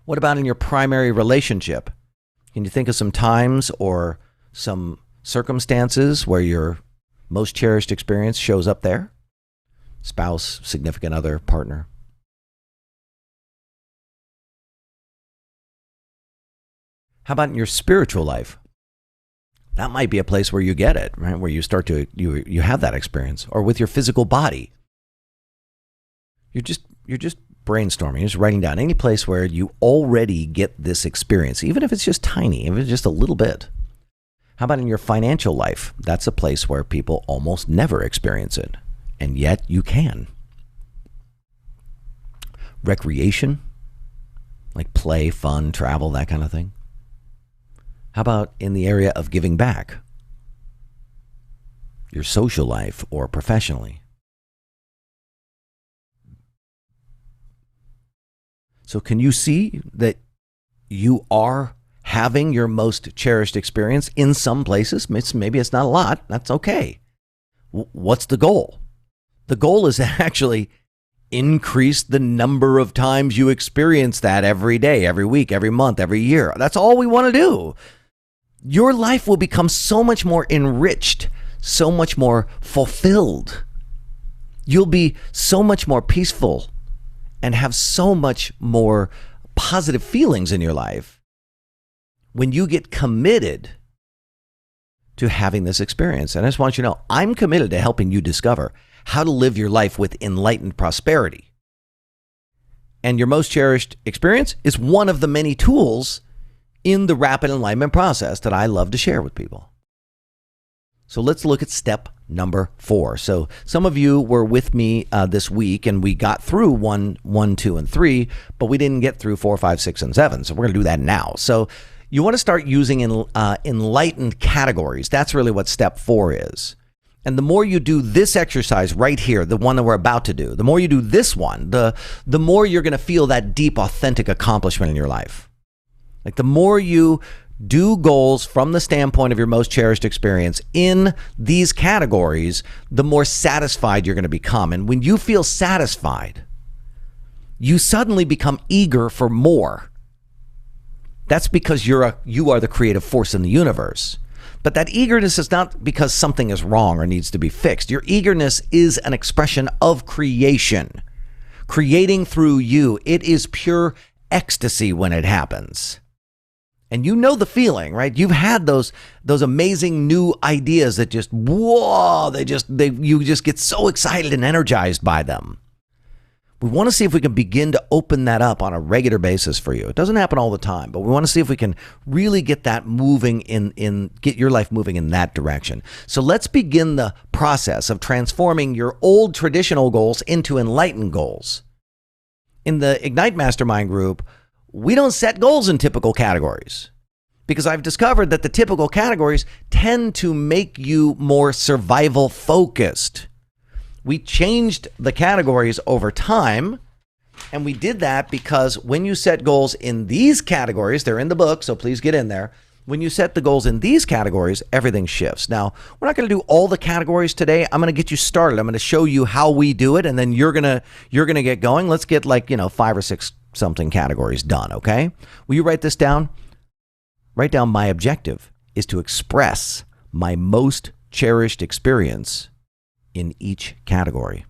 What about in your primary relationship? Can you think of some times or some circumstances where your most cherished experience shows up there? Spouse, significant other, partner. How about in your spiritual life? That might be a place where you get it, right? Where you start to, you have that experience. Or with your physical body. You're just brainstorming, you're just writing down any place where you already get this experience, even if it's just tiny, even if it's just a little bit. How about in your financial life? That's a place where people almost never experience it, and yet you can. Recreation, like play, fun, travel, that kind of thing. How about in the area of giving back? Your social life or professionally? So can you see that you are having your most cherished experience in some places? Maybe it's not a lot. That's okay. What's the goal? The goal is to actually increase the number of times you experience that every day, every week, every month, every year. That's all we want to do. Your life will become so much more enriched, so much more fulfilled. You'll be so much more peaceful and have so much more positive feelings in your life when you get committed to having this experience. And I just want you to know, I'm committed to helping you discover how to live your life with enlightened prosperity. And your most cherished experience is one of the many tools in the rapid enlightenment process that I love to share with people. So let's look at step number 4. So some of you were with me this week and we got through 1, 2, and 3, but we didn't get through 4, 5, 6, and 7. So we're going to do that now. So you want to start using enlightened categories. That's really what step 4 is. And the more you do this exercise right here, the one that we're about to do, the more you do this one, the more you're going to feel that deep, authentic accomplishment in your life. Like the more you do goals from the standpoint of your most cherished experience in these categories, the more satisfied you're going to become. And when you feel satisfied, you suddenly become eager for more. That's because you are the creative force in the universe. But that eagerness is not because something is wrong or needs to be fixed. Your eagerness is an expression of creation, creating through you. It is pure ecstasy when it happens. And you know the feeling, right? You've had those amazing new ideas that just, whoa, you just get so excited and energized by them. We want to see if we can begin to open that up on a regular basis for you. It doesn't happen all the time, but we want to see if we can really get that moving get your life moving in that direction. So let's begin the process of transforming your old traditional goals into enlightened goals. In the Ignite Mastermind group, we don't set goals in typical categories because I've discovered that the typical categories tend to make you more survival focused. We changed the categories over time, and we did that because when you set goals in these categories, they're in the book, so please get in there. When you set the goals in these categories, everything shifts. Now, we're not going to do all the categories today. I'm going to get you started. I'm going to show you how we do it, and then you're going to get going. Let's get 5 or 6 something categories done, okay? Will you write this down? Write down my objective is to express my most cherished experience in each category.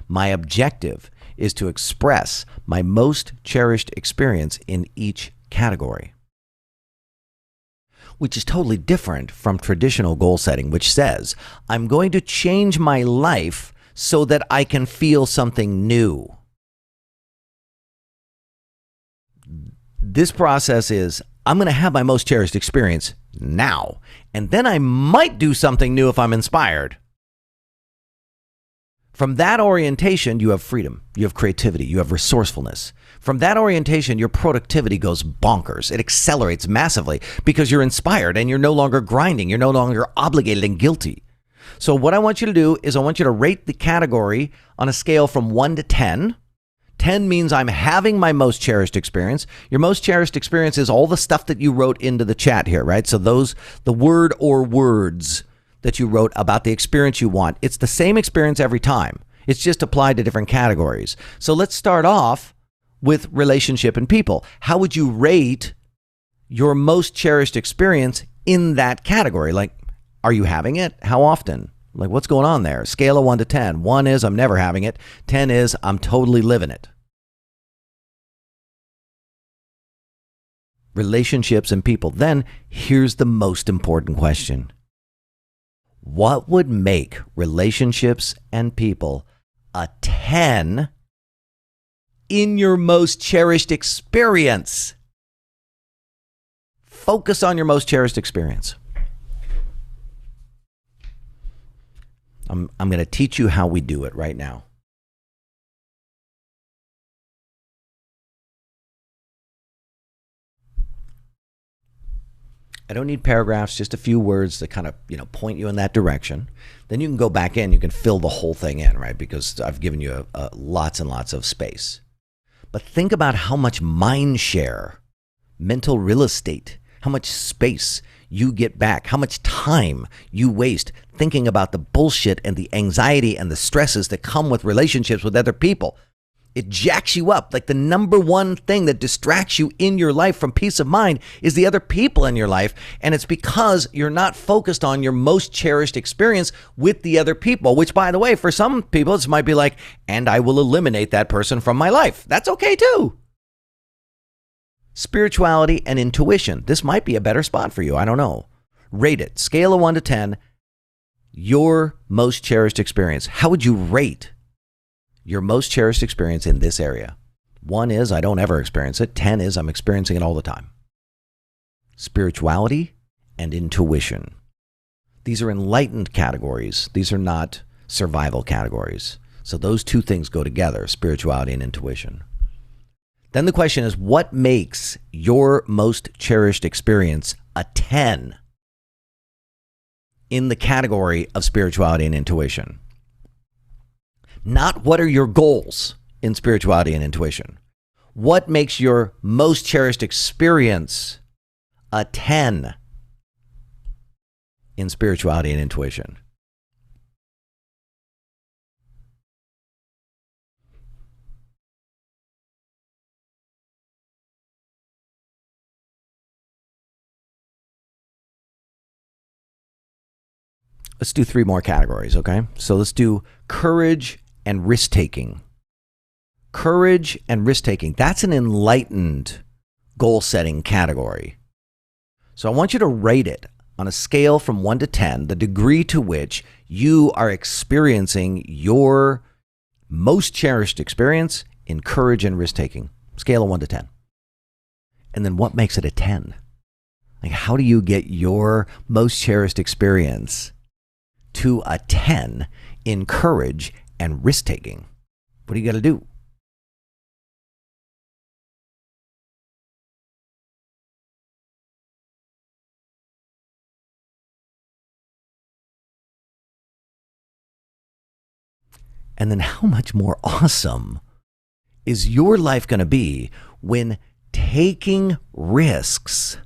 My objective is to express my most cherished experience in each category, which is totally different from traditional goal setting, which says, I'm going to change my life so that I can feel something new. This process is, I'm going to have my most cherished experience now, and then I might do something new if I'm inspired. From that orientation, you have freedom, you have creativity, you have resourcefulness. From that orientation, your productivity goes bonkers. It accelerates massively because you're inspired and you're no longer grinding. You're no longer obligated and guilty. So what I want you to do is I want you to rate the category on a scale from 1 to 10. 10 means I'm having my most cherished experience. Your most cherished experience is all the stuff that you wrote into the chat here, right? So the word or words that you wrote about the experience you want. It's the same experience every time. It's just applied to different categories. So let's start off with relationship and people. How would you rate your most cherished experience in that category? Like, are you having it? How often? Like, what's going on there? Scale of 1 to 10. 1 is I'm never having it. 10 is I'm totally living it. Relationships and people. Then here's the most important question. What would make relationships and people a 10 in your most cherished experience? Focus on your most cherished experience. I'm going to teach you how we do it right now. I don't need paragraphs, just a few words that kind of, point you in that direction. Then you can go back in, you can fill the whole thing in, right? Because I've given you lots and lots of space. But think about how much mind share, mental real estate, how much space you get back, how much time you waste thinking about the bullshit and the anxiety and the stresses that come with relationships with other people. It jacks you up. Like the number one thing that distracts you in your life from peace of mind is the other people in your life. And it's because you're not focused on your most cherished experience with the other people, which, by the way, for some people, this might be like, and I will eliminate that person from my life. That's okay too. Spirituality and intuition. This might be a better spot for you. I don't know. Rate it. Scale of 1 to 10. Your most cherished experience. How would you rate your most cherished experience in this area? 1 is I don't ever experience it. 10 is I'm experiencing it all the time. Spirituality and intuition. These are enlightened categories. These are not survival categories. So those two things go together, spirituality and intuition. Then the question is, what makes your most cherished experience a 10 in the category of spirituality and intuition? Not what are your goals in spirituality and intuition. What makes your most cherished experience a 10 in spirituality and intuition? Let's do 3 more categories, okay? So let's do courage and risk-taking. Courage and risk-taking. That's an enlightened goal-setting category. So I want you to rate it on a scale from 1 to 10, the degree to which you are experiencing your most cherished experience in courage and risk-taking. Scale of 1 to 10. And then what makes it a 10? Like, how do you get your most cherished experience to a 10 in courage and risk-taking? What do you got to do? And then how much more awesome is your life going to be when taking risks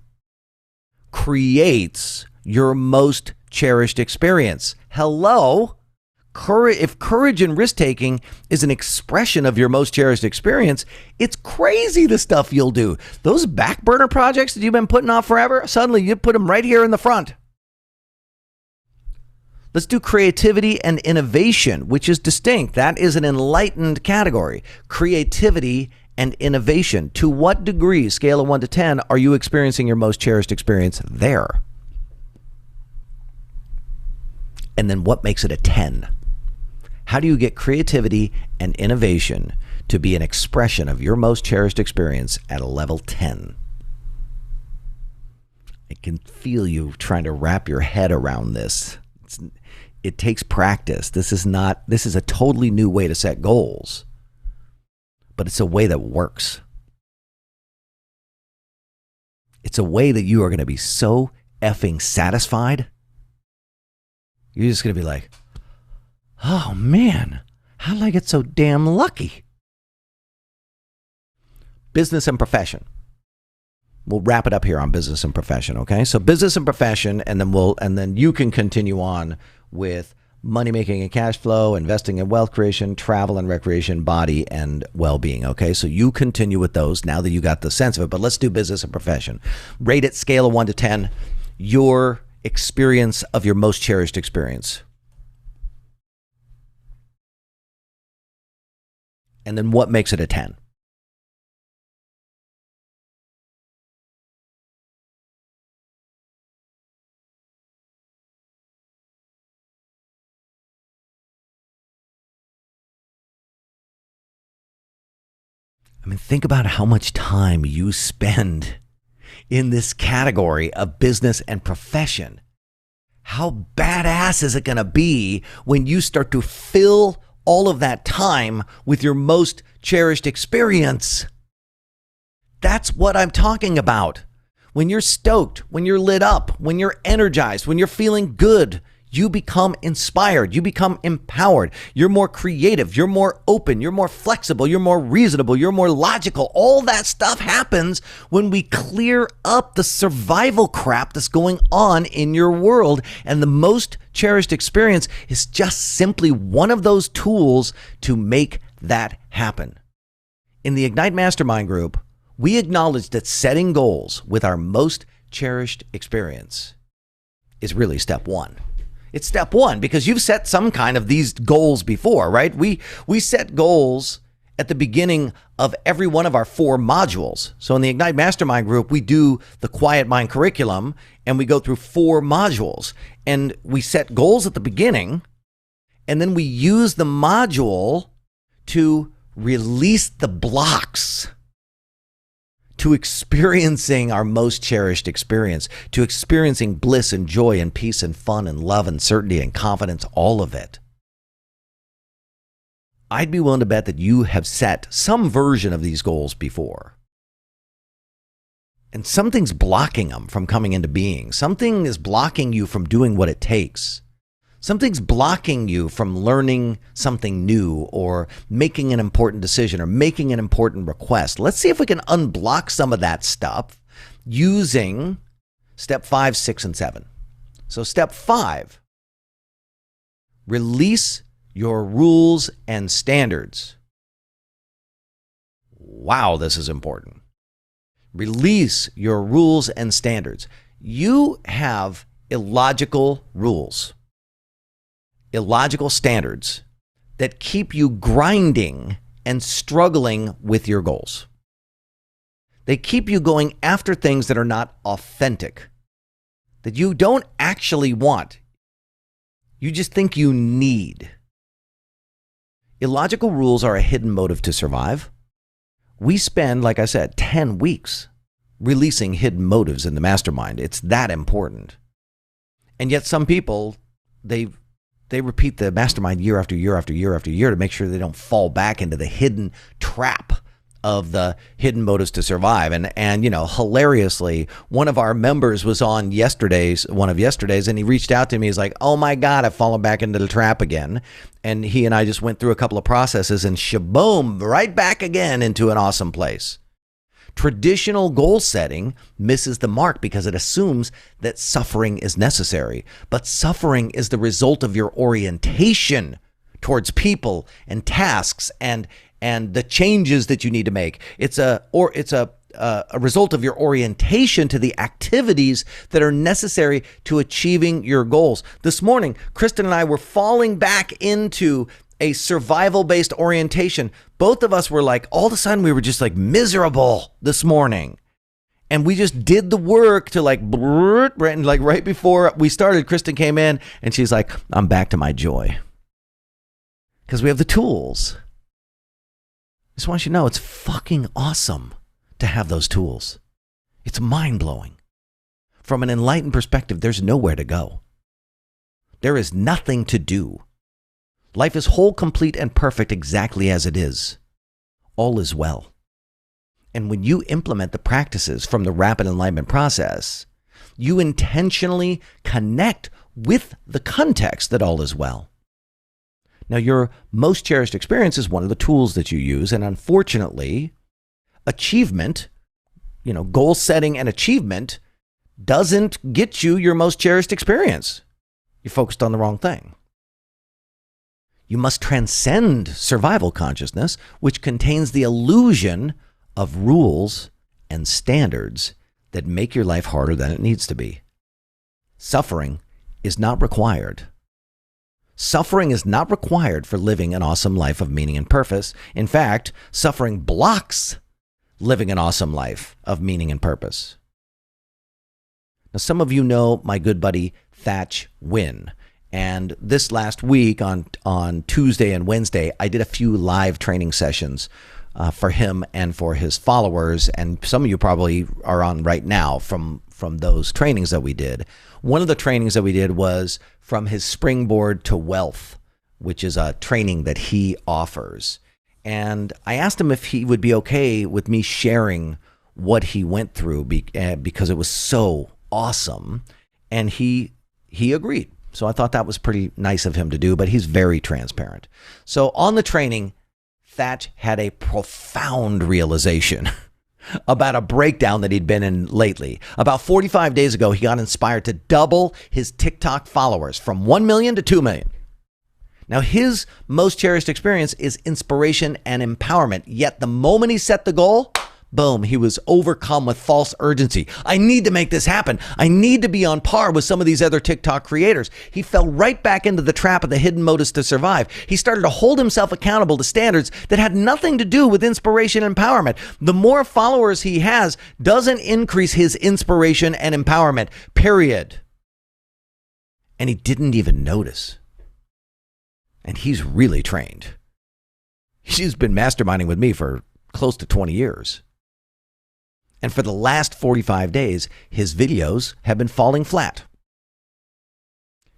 creates your most cherished experience? Hello? If courage and risk-taking is an expression of your most cherished experience, it's crazy the stuff you'll do. Those back burner projects that you've been putting off forever, suddenly you put them right here in the front. Let's do creativity and innovation, which is distinct. That is an enlightened category. Creativity and innovation. To what degree, scale of 1 to 10, are you experiencing your most cherished experience there? And then what makes it a 10? How do you get creativity and innovation to be an expression of your most cherished experience at a level 10? I can feel you trying to wrap your head around this. It takes practice. This is a totally new way to set goals, but it's a way that works. It's a way that you are going to be so effing satisfied. You're just going to be like, oh man, how did I get so damn lucky? Business and profession. We'll wrap it up here on business and profession, okay? So business and profession, and then you can continue on with money making and cash flow, investing in wealth creation, travel and recreation, body and well-being, okay? So you continue with those now that you got the sense of it, but let's do business and profession. Rate it, scale of 1 to 10, your experience of your most cherished experience. And then what makes it a 10? I mean, think about how much time you spend in this category of business and profession. How badass is it going to be when you start to fill all of that time with your most cherished experience? That's what I'm talking about. When you're stoked, when you're lit up, when you're energized, when you're feeling good, you become inspired, you become empowered, you're more creative, you're more open, you're more flexible, you're more reasonable, you're more logical. All that stuff happens when we clear up the survival crap that's going on in your world. And the most cherished experience is just simply one of those tools to make that happen. In the Ignite Mastermind group, we acknowledge that setting goals with our most cherished experience is really step 1. It's step 1 because you've set some kind of these goals before, right? We set goals at the beginning of every one of our 4 modules. So in the Ignite Mastermind group, we do the Quiet Mind curriculum and we go through 4 modules and we set goals at the beginning and then we use the module to release the blocks to experiencing our most cherished experience, to experiencing bliss and joy and peace and fun and love and certainty and confidence, all of it. I'd be willing to bet that you have set some version of these goals before. And something's blocking them from coming into being. Something is blocking you from doing what it takes. Something's blocking you from learning something new or making an important decision or making an important request. Let's see if we can unblock some of that stuff using step 5, 6, and 7. So step 5, release your rules and standards. Wow, this is important. Release your rules and standards. You have illogical rules. illogical standards that keep you grinding and struggling with your goals. They keep you going after things that are not authentic, that you don't actually want. You just think you need. Illogical rules are a hidden motive to survive. We spend, like I said, 10 weeks releasing hidden motives in the mastermind. It's that important. And yet some people, they repeat the mastermind year after year after year after year to make sure they don't fall back into the hidden trap of the hidden motives to survive. And hilariously, one of our members was on one of yesterday's, and he reached out to me. He's like, oh my God, I've fallen back into the trap again. And he and I just went through a couple of processes and shaboom, right back again into an awesome place. Traditional goal setting misses the mark because it assumes that suffering is necessary. But suffering is the result of your orientation towards people and tasks and the changes that you need to make. It's a result of your orientation to the activities that are necessary to achieving your goals. This morning, Kristen and I were falling back into a survival-based orientation. Both of us were like, all of a sudden we were just like miserable this morning. And we just did the work to right before we started, Kristen came in and she's like, I'm back to my joy. Because we have the tools. I just want you to know it's fucking awesome to have those tools. It's mind-blowing. From an enlightened perspective, there's nowhere to go. There is nothing to do. Life is whole, complete, and perfect exactly as it is. All is well. And when you implement the practices from the rapid enlightenment process, you intentionally connect with the context that all is well. Now, your most cherished experience is one of the tools that you use. And unfortunately, achievement, goal setting and achievement doesn't get you your most cherished experience. You're focused on the wrong thing. You must transcend survival consciousness, which contains the illusion of rules and standards that make your life harder than it needs to be. Suffering is not required. Suffering is not required for living an awesome life of meaning and purpose. In fact, suffering blocks living an awesome life of meaning and purpose. Now, some of you know my good buddy, Thatch Wynn. And this last week on Tuesday and Wednesday, I did a few live training sessions for him and for his followers. And some of you probably are on right now from those trainings that we did. One of the trainings that we did was from his Springboard to Wealth, which is a training that he offers. And I asked him if he would be okay with me sharing what he went through because it was so awesome. And he agreed. So I thought that was pretty nice of him to do, but he's very transparent. So on the training, Thatch had a profound realization about a breakdown that he'd been in lately. About 45 days ago, he got inspired to double his TikTok followers from 1 million to 2 million. Now, his most cherished experience is inspiration and empowerment. Yet the moment he set the goal, boom, he was overcome with false urgency. I need to make this happen. I need to be on par with some of these other TikTok creators. He fell right back into the trap of the hidden motives to survive. He started to hold himself accountable to standards that had nothing to do with inspiration and empowerment. The more followers he has doesn't increase his inspiration and empowerment, period. And he didn't even notice. And he's really trained. He's been masterminding with me for close to 20 years. And for the last 45 days, his videos have been falling flat.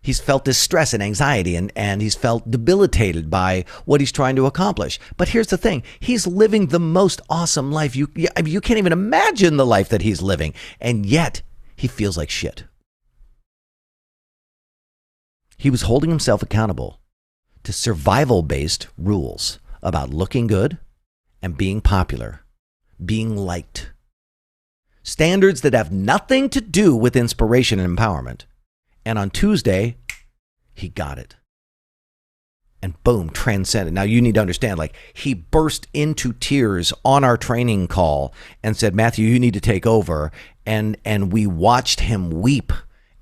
He's felt this stress and anxiety and he's felt debilitated by what he's trying to accomplish. But here's the thing. He's living the most awesome life. You can't even imagine the life that he's living. And yet he feels like shit. He was holding himself accountable to survival-based rules about looking good and being popular, being liked. Standards that have nothing to do with inspiration and empowerment. And on Tuesday, he got it. And boom, transcended. Now you need to understand, he burst into tears on our training call and said, Matthew, you need to take over. And we watched him weep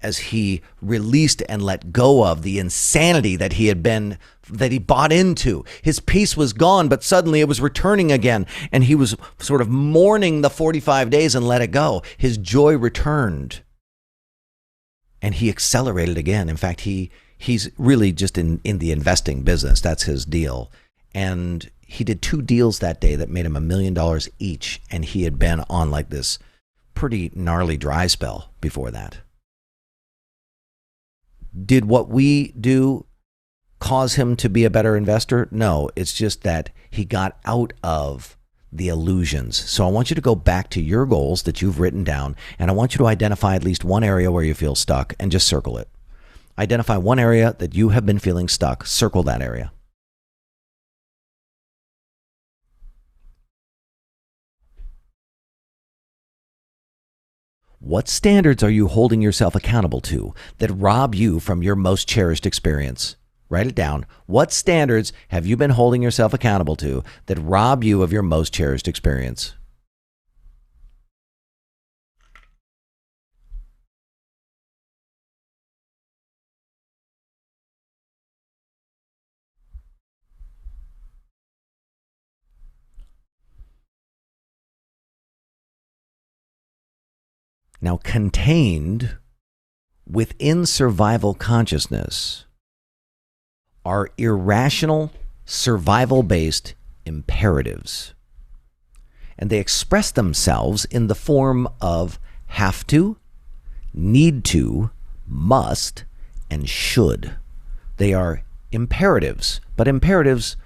as he released and let go of the insanity that he bought into. His peace was gone, but suddenly it was returning again. And he was sort of mourning the 45 days and let it go. His joy returned. And he accelerated again. In fact, he's really just in the investing business. That's his deal. And he did 2 deals that day that made him $1 million each. And he had been on like this pretty gnarly dry spell before that. Did what we do cause him to be a better investor? No, it's just that he got out of the illusions. So I want you to go back to your goals that you've written down, and I want you to identify at least one area where you feel stuck and just circle it. Identify one area that you have been feeling stuck. Circle that area. What standards are you holding yourself accountable to that rob you from your most cherished experience? Write it down. What standards have you been holding yourself accountable to that rob you of your most cherished experience? Now, contained within survival consciousness are irrational, survival-based imperatives. And they express themselves in the form of have to, need to, must, and should. They are imperatives, but imperatives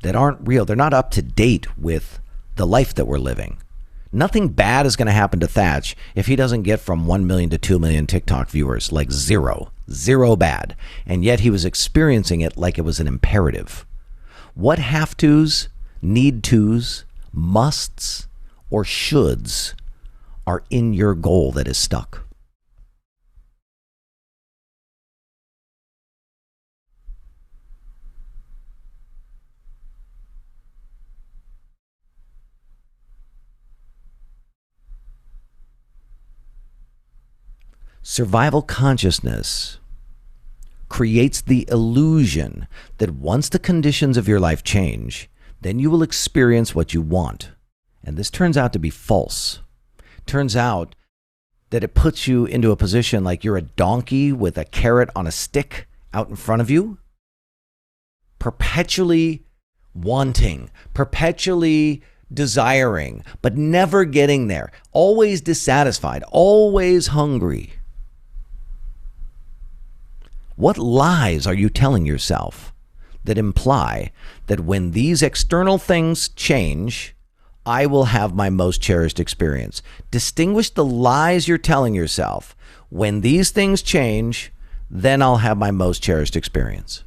that aren't real. They're not up to date with the life that we're living. Nothing bad is going to happen to Thatch if he doesn't get from 1 million to 2 million TikTok viewers, like zero bad. And yet he was experiencing it like it was an imperative. What have tos, need tos, musts, or shoulds are in your goal that is stuck? Survival consciousness creates the illusion that once the conditions of your life change, then you will experience what you want. And this turns out to be false. Turns out that it puts you into a position like you're a donkey with a carrot on a stick out in front of you, perpetually wanting, perpetually desiring, but never getting there, always dissatisfied, always hungry. What lies are you telling yourself that imply that when these external things change, I will have my most cherished experience? Distinguish the lies you're telling yourself. When these things change, then I'll have my most cherished experience.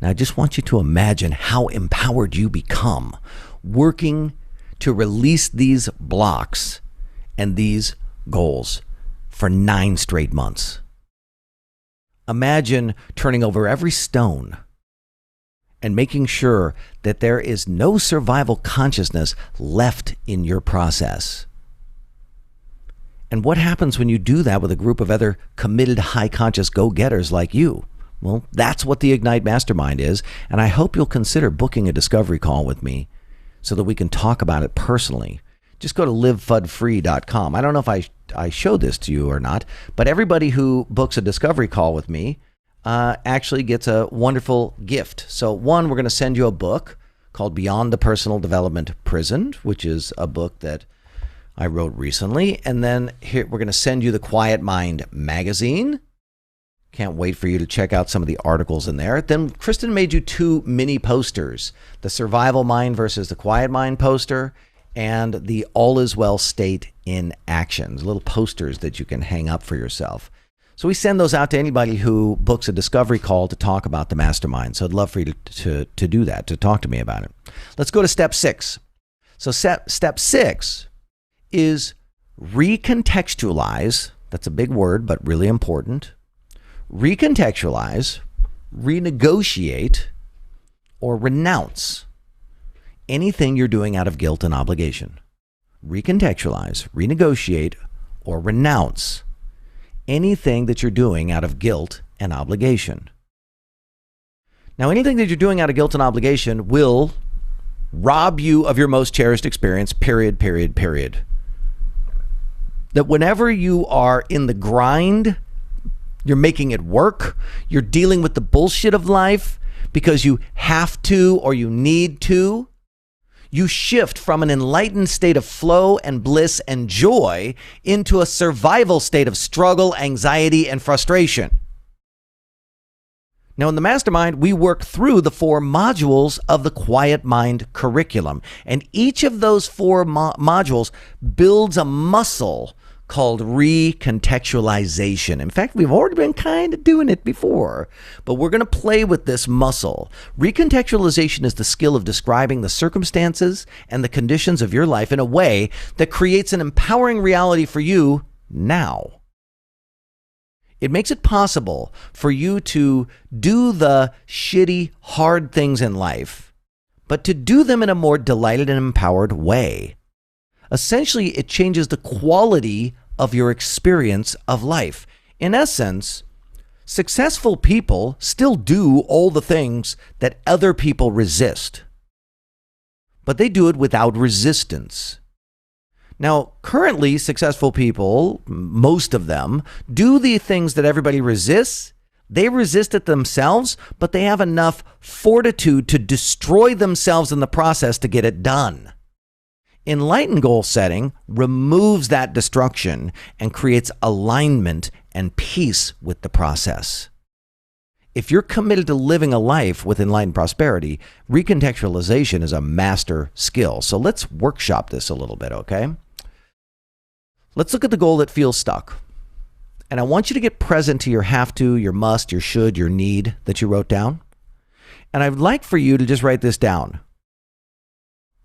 Now, I just want you to imagine how empowered you become working to release these blocks and these goals for 9 straight months. Imagine turning over every stone and making sure that there is no survival consciousness left in your process. And what happens when you do that with a group of other committed, high conscious go-getters like you? Well, that's what the Ignite Mastermind is, and I hope you'll consider booking a discovery call with me so that we can talk about it personally. Just go to livefudfree.com. I don't know if I showed this to you or not, but everybody who books a discovery call with me actually gets a wonderful gift. So one, we're going to send you a book called Beyond the Personal Development Prison, which is a book that I wrote recently. And then here we're going to send you the Quiet Mind magazine. Can't wait for you to check out some of the articles in there. Then Kristen made you 2 mini posters, the Survival Mind versus the Quiet Mind poster and the All Is Well State in Action, little posters that you can hang up for yourself. So we send those out to anybody who books a discovery call to talk about the mastermind. So I'd love for you to do that, to talk to me about it. Let's go to step 6. So step 6 is recontextualize. That's a big word, but really important. Recontextualize, renegotiate, or renounce anything you're doing out of guilt and obligation. Recontextualize, renegotiate, or renounce anything that you're doing out of guilt and obligation. Now, anything that you're doing out of guilt and obligation will rob you of your most cherished experience, period. That whenever you are in the grind, you're making it work, you're dealing with the bullshit of life because you have to or you need to, you shift from an enlightened state of flow and bliss and joy into a survival state of struggle, anxiety, and frustration. Now, in the mastermind, we work through the 4 modules of the Quiet Mind curriculum. And each of those 4 modules builds a muscle called recontextualization. In fact, we've already been kind of doing it before, but we're going to play with this muscle. Recontextualization is the skill of describing the circumstances and the conditions of your life in a way that creates an empowering reality for you now. It makes it possible for you to do the shitty, hard things in life, but to do them in a more delighted and empowered way. Essentially, it changes the quality of your experience of life. In essence, successful people still do all the things that other people resist, but they do it without resistance. Now, currently, successful people, most of them, do the things that everybody resists. They resist it themselves, but they have enough fortitude to destroy themselves in the process to get it done. Enlightened goal setting removes that destruction and creates alignment and peace with the process. If you're committed to living a life with enlightened prosperity, recontextualization is a master skill. So let's workshop this a little bit, okay? Let's look at the goal that feels stuck. And I want you to get present to your have to, your must, your should, your need that you wrote down. And I'd like for you to just write this down.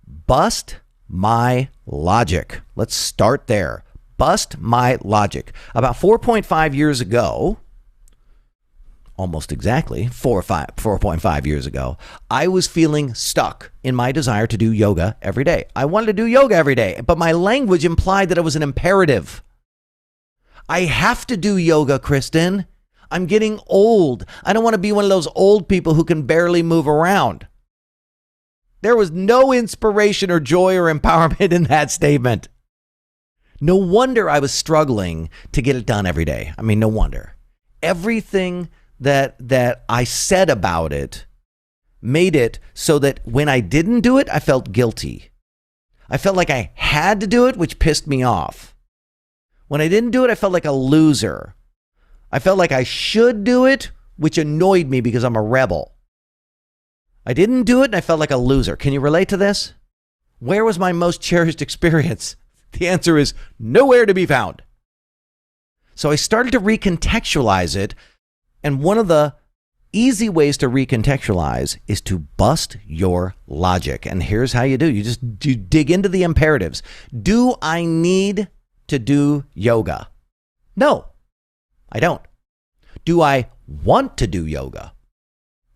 Bust my logic. Let's start there. Bust my logic. About 4.5 years ago, almost exactly 4.5 years ago, I was feeling stuck in my desire to do yoga every day. I wanted to do yoga every day, but my language implied that it was an imperative. I have to do yoga, Kristen. I'm getting old. I don't want to be one of those old people who can barely move around. There was no inspiration or joy or empowerment in that statement. No wonder I was struggling to get it done every day. I mean, no wonder. Everything that I said about it made it so that when I didn't do it, I felt guilty. I felt like I had to do it, which pissed me off. When I didn't do it, I felt like a loser. I felt like I should do it, which annoyed me because I'm a rebel. I didn't do it and I felt like a loser. Can you relate to this? Where was my most cherished experience? The answer is nowhere to be found. So I started to recontextualize it. And one of the easy ways to recontextualize is to bust your logic. And here's how you do. You dig into the imperatives. Do I need to do yoga? No, I don't. Do I want to do yoga?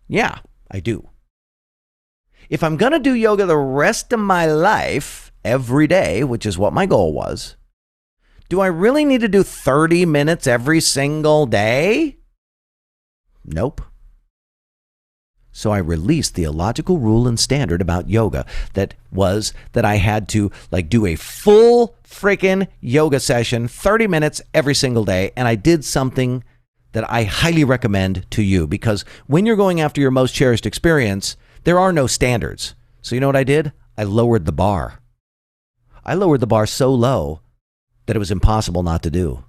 Yeah, I do. If I'm going to do yoga the rest of my life, every day, which is what my goal was, do I really need to do 30 minutes every single day? Nope. So I released the illogical rule and standard about yoga that was that I had to do a full freaking yoga session, 30 minutes every single day. And I did something that I highly recommend to you, because when you're going after your most cherished experience, there are no standards. So you know what I did? I lowered the bar. I lowered the bar so low that it was impossible not to do.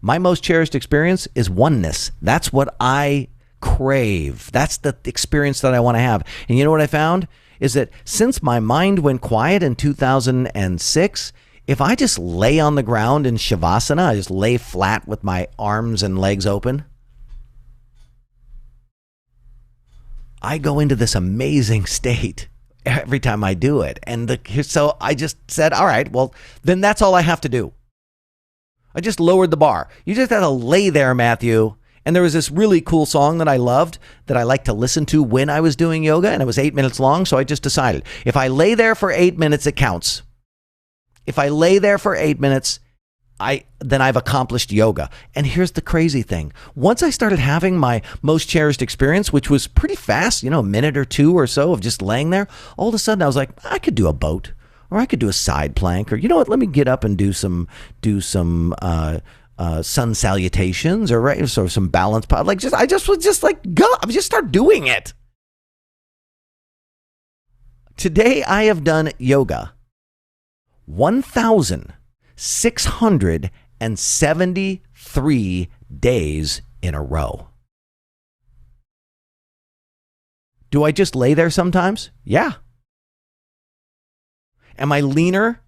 My most cherished experience is oneness. That's what I crave. That's the experience that I want to have. And you know what I found? Is that since my mind went quiet in 2006, If I just lay on the ground in Shavasana, I just lay flat with my arms and legs open, I go into this amazing state every time I do it. And so I just said, all right, well, then that's all I have to do. I just lowered the bar. You just have to lay there, Matthew. And there was this really cool song that I loved that I liked to listen to when I was doing yoga, and it was 8 minutes long. So I just decided if I lay there for 8 minutes, it counts. If I lay there for 8 minutes, then I've accomplished yoga. And here's the crazy thing. Once I started having my most cherished experience, which was pretty fast, a minute or two or so of just laying there, all of a sudden I was like, I could do a boat, or I could do a side plank, or you know what, let me get up and do some sun salutations, or some balance. I just start doing it. Today I have done yoga 1,673 days in a row. Do I just lay there sometimes? Yeah. Am I leaner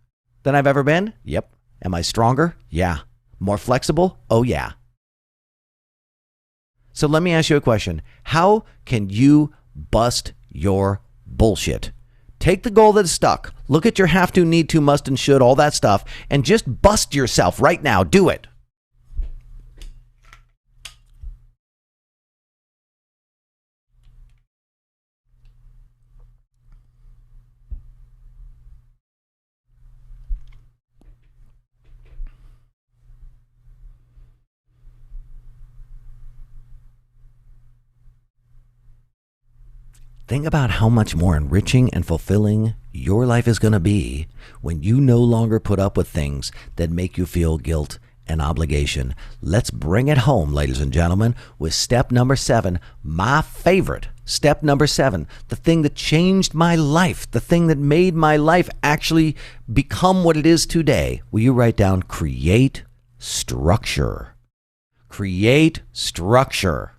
than I've ever been? Yep. Am I stronger? Yeah. More flexible? Oh, yeah. So let me ask you a question. How can you bust your bullshit? Take the goal that's stuck. Look at your have to, need to, must, and should, all that stuff, and just bust yourself right now. Do it. Think about how much more enriching and fulfilling your life is going to be when you no longer put up with things that make you feel guilt and obligation. Let's bring it home, ladies and gentlemen, with step number 7, my favorite. Step number 7, the thing that changed my life, the thing that made my life actually become what it is today. Will you write down create structure? Create structure.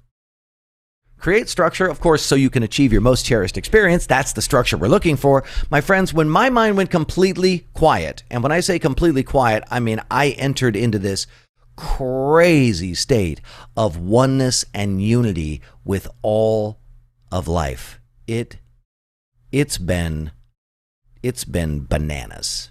Create structure, of course, so you can achieve your most cherished experience. That's the structure we're looking for. My friends, when my mind went completely quiet, and when I say completely quiet, I mean I entered into this crazy state of oneness and unity with all of life. It's been bananas.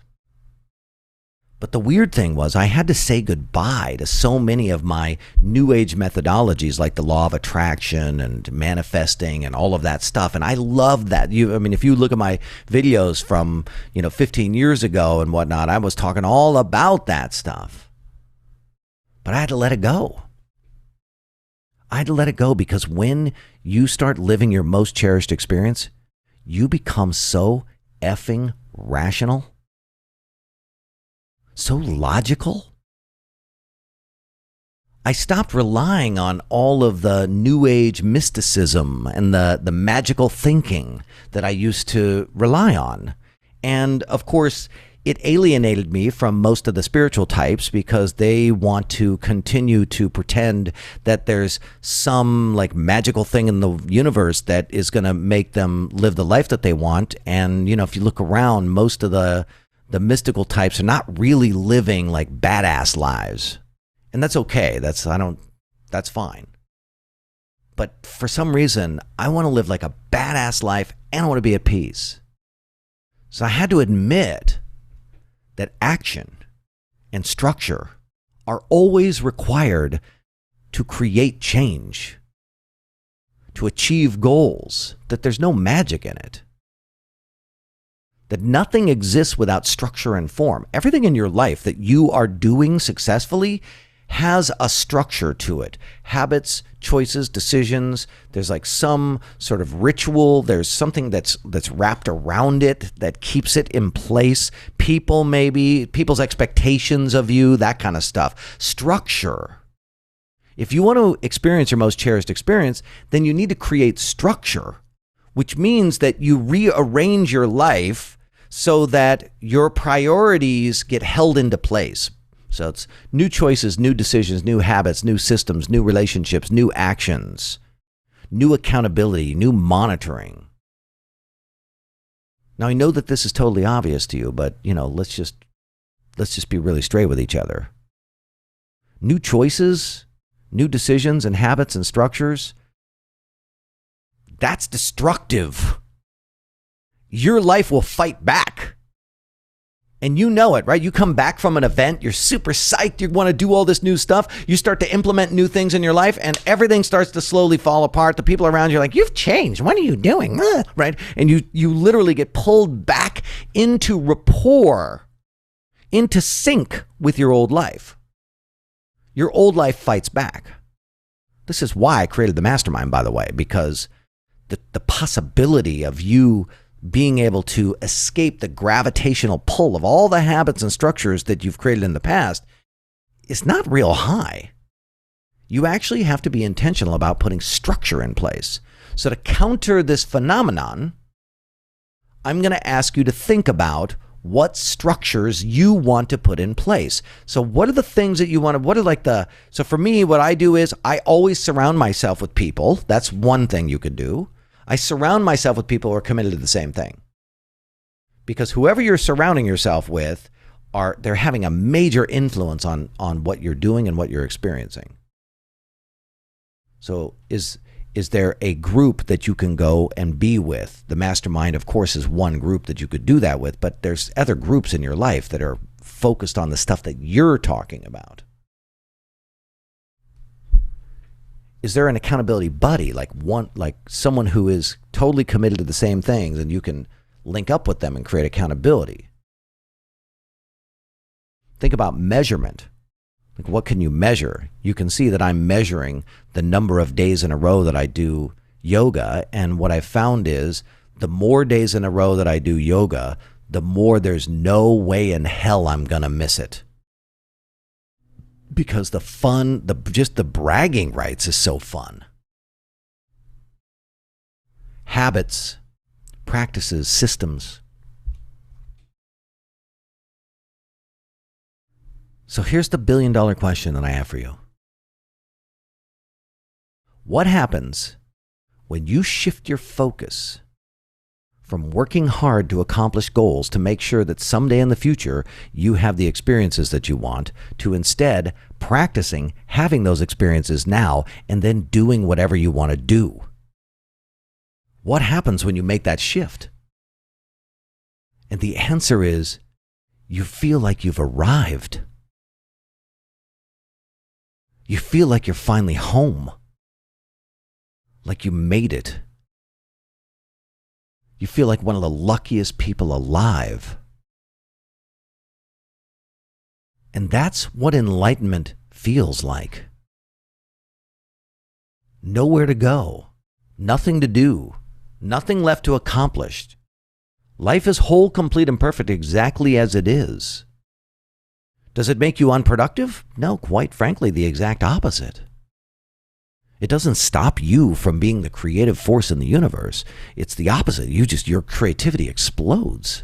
But the weird thing was I had to say goodbye to so many of my new age methodologies like the law of attraction and manifesting and all of that stuff. And I love that. If you look at my videos from, 15 years ago and whatnot, I was talking all about that stuff. But I had to let it go. I had to let it go because when you start living your most cherished experience, you become so effing rational. So logical. I stopped relying on all of the new age mysticism and the magical thinking that I used to rely on. And of course, it alienated me from most of the spiritual types because they want to continue to pretend that there's some magical thing in the universe that is going to make them live the life that they want. And, if you look around, most of the mystical types are not really living badass lives. And that's okay. That's fine. But for some reason, I want to live a badass life and I want to be at peace. So I had to admit that action and structure are always required to create change, to achieve goals, that there's no magic in it. That nothing exists without structure and form. Everything in your life that you are doing successfully has a structure to it. Habits, choices, decisions. There's some sort of ritual. There's something that's wrapped around it that keeps it in place. People, maybe, people's expectations of you, that kind of stuff. Structure. If you want to experience your most cherished experience, then you need to create structure, which means that you rearrange your life so that your priorities get held into place. So it's new choices, new decisions, new habits, new systems, new relationships, new actions, new accountability, new monitoring. Now, I know that this is totally obvious to you, but, let's just let's just be really straight with each other. New choices, new decisions and habits and structures, that's destructive. Your life will fight back. And you know it, right? You come back from an event, you're super psyched, you want to do all this new stuff, you start to implement new things in your life, and everything starts to slowly fall apart. The people around you are like, you've changed, what are you doing? Right? And you literally get pulled back into rapport, into sync with your old life. Your old life fights back. This is why I created the mastermind, by the way, because the possibility of you being able to escape the gravitational pull of all the habits and structures that you've created in the past is not real high. You actually have to be intentional about putting structure in place. So to counter this phenomenon, I'm going to ask you to think about what structures you want to put in place. So what are the things that you want to, so for me, what I do is I always surround myself with people. That's one thing you could do. I surround myself with people who are committed to the same thing. Because whoever you're surrounding yourself with, they're having a major influence on what you're doing and what you're experiencing. So is there a group that you can go and be with? The mastermind, of course, is one group that you could do that with, but there's other groups in your life that are focused on the stuff that you're talking about. Is there an accountability buddy, like someone who is totally committed to the same things and you can link up with them and create accountability? Think about measurement. Like, what can you measure? You can see that I'm measuring the number of days in a row that I do yoga. And what I found is the more days in a row that I do yoga, the more there's no way in hell I'm going to miss it. Because the fun, just the bragging rights is so fun. Habits, practices, systems. So here's the billion-dollar question that I have for you. What happens when you shift your focus from working hard to accomplish goals to make sure that someday in the future you have the experiences that you want, to instead practicing having those experiences now and then doing whatever you want to do? What happens when you make that shift? And the answer is, you feel like you've arrived. You feel like you're finally home. Like you made it. You feel like one of the luckiest people alive. And that's what enlightenment feels like. Nowhere to go, nothing to do, nothing left to accomplish. Life is whole, complete, and perfect exactly as it is. Does it make you unproductive? No, quite frankly, the exact opposite. It doesn't stop you from being the creative force in the universe. It's the opposite. Your creativity explodes.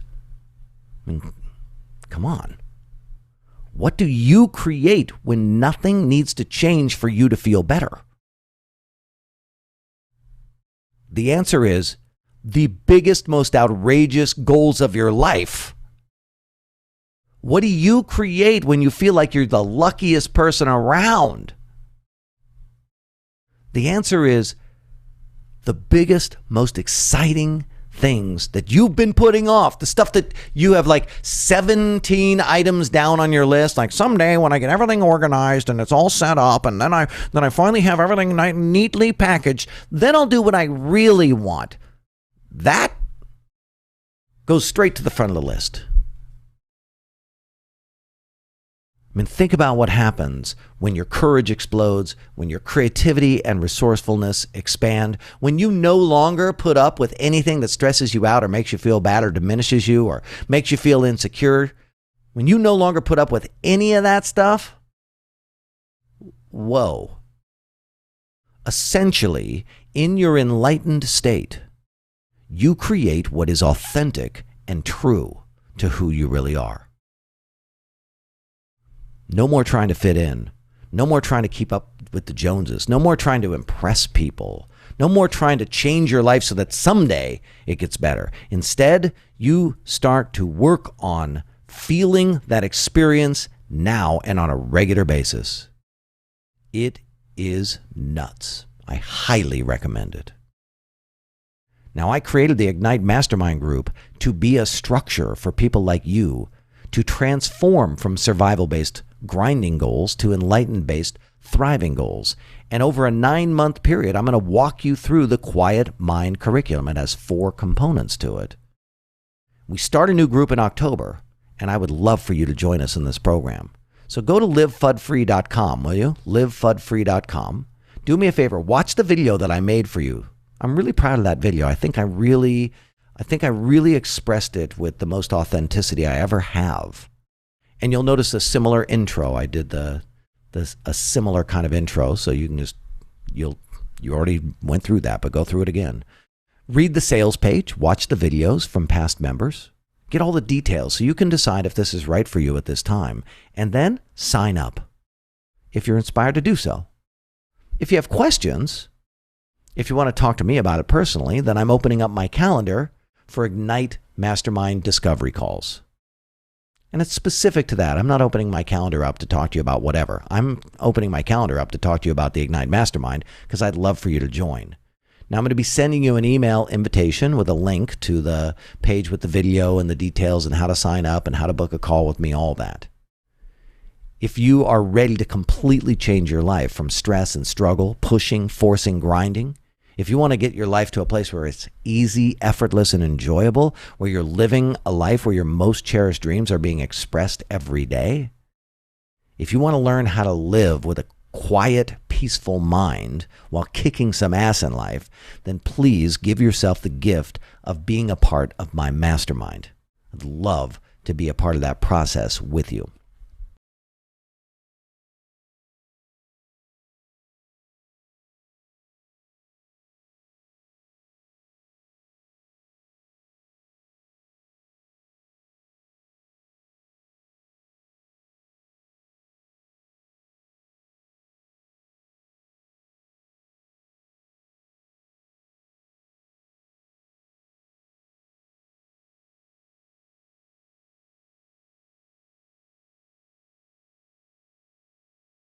I mean, come on. What do you create when nothing needs to change for you to feel better? The answer is the biggest, most outrageous goals of your life. What do you create when you feel like you're the luckiest person around? The answer is the biggest, most exciting things that you've been putting off, the stuff that you have like 17 items down on your list, like someday when I get everything organized and it's all set up and then I finally have everything neatly packaged, then I'll do what I really want. That goes straight to the front of the list. I mean, think about what happens when your courage explodes, when your creativity and resourcefulness expand, when you no longer put up with anything that stresses you out or makes you feel bad or diminishes you or makes you feel insecure. When you no longer put up with any of that stuff, whoa. Essentially, in your enlightened state, you create what is authentic and true to who you really are. No more trying to fit in. No more trying to keep up with the Joneses. No more trying to impress people. No more trying to change your life so that someday it gets better. Instead, you start to work on feeling that experience now and on a regular basis. It is nuts. I highly recommend it. Now, I created the Ignite Mastermind group to be a structure for people like you to transform from survival-based grinding goals to enlightened-based thriving goals. And over a 9-month period, I'm going to walk you through the Quiet Mind curriculum. It has 4 components to it. We start a new group in October, and I would love for you to join us in this program. So go to livefudfree.com, will you? livefudfree.com. Do me a favor, watch the video that I made for you. I'm really proud of that video. I think I really expressed it with the most authenticity I ever have. And you'll notice a similar intro. I did a similar kind of intro, so you can just, you already went through that, but go through it again. Read the sales page, watch the videos from past members, get all the details so you can decide if this is right for you at this time, and then sign up if you're inspired to do so. If you have questions, if you want to talk to me about it personally, then I'm opening up my calendar for Ignite Mastermind discovery calls. And it's specific to that. I'm not opening my calendar up to talk to you about whatever. I'm opening my calendar up to talk to you about the Ignite Mastermind because I'd love for you to join. Now, I'm going to be sending you an email invitation with a link to the page with the video and the details and how to sign up and how to book a call with me, all that. If you are ready to completely change your life from stress and struggle, pushing, forcing, grinding, if you want to get your life to a place where it's easy, effortless, and enjoyable, where you're living a life where your most cherished dreams are being expressed every day, if you want to learn how to live with a quiet, peaceful mind while kicking some ass in life, then please give yourself the gift of being a part of my mastermind. I'd love to be a part of that process with you.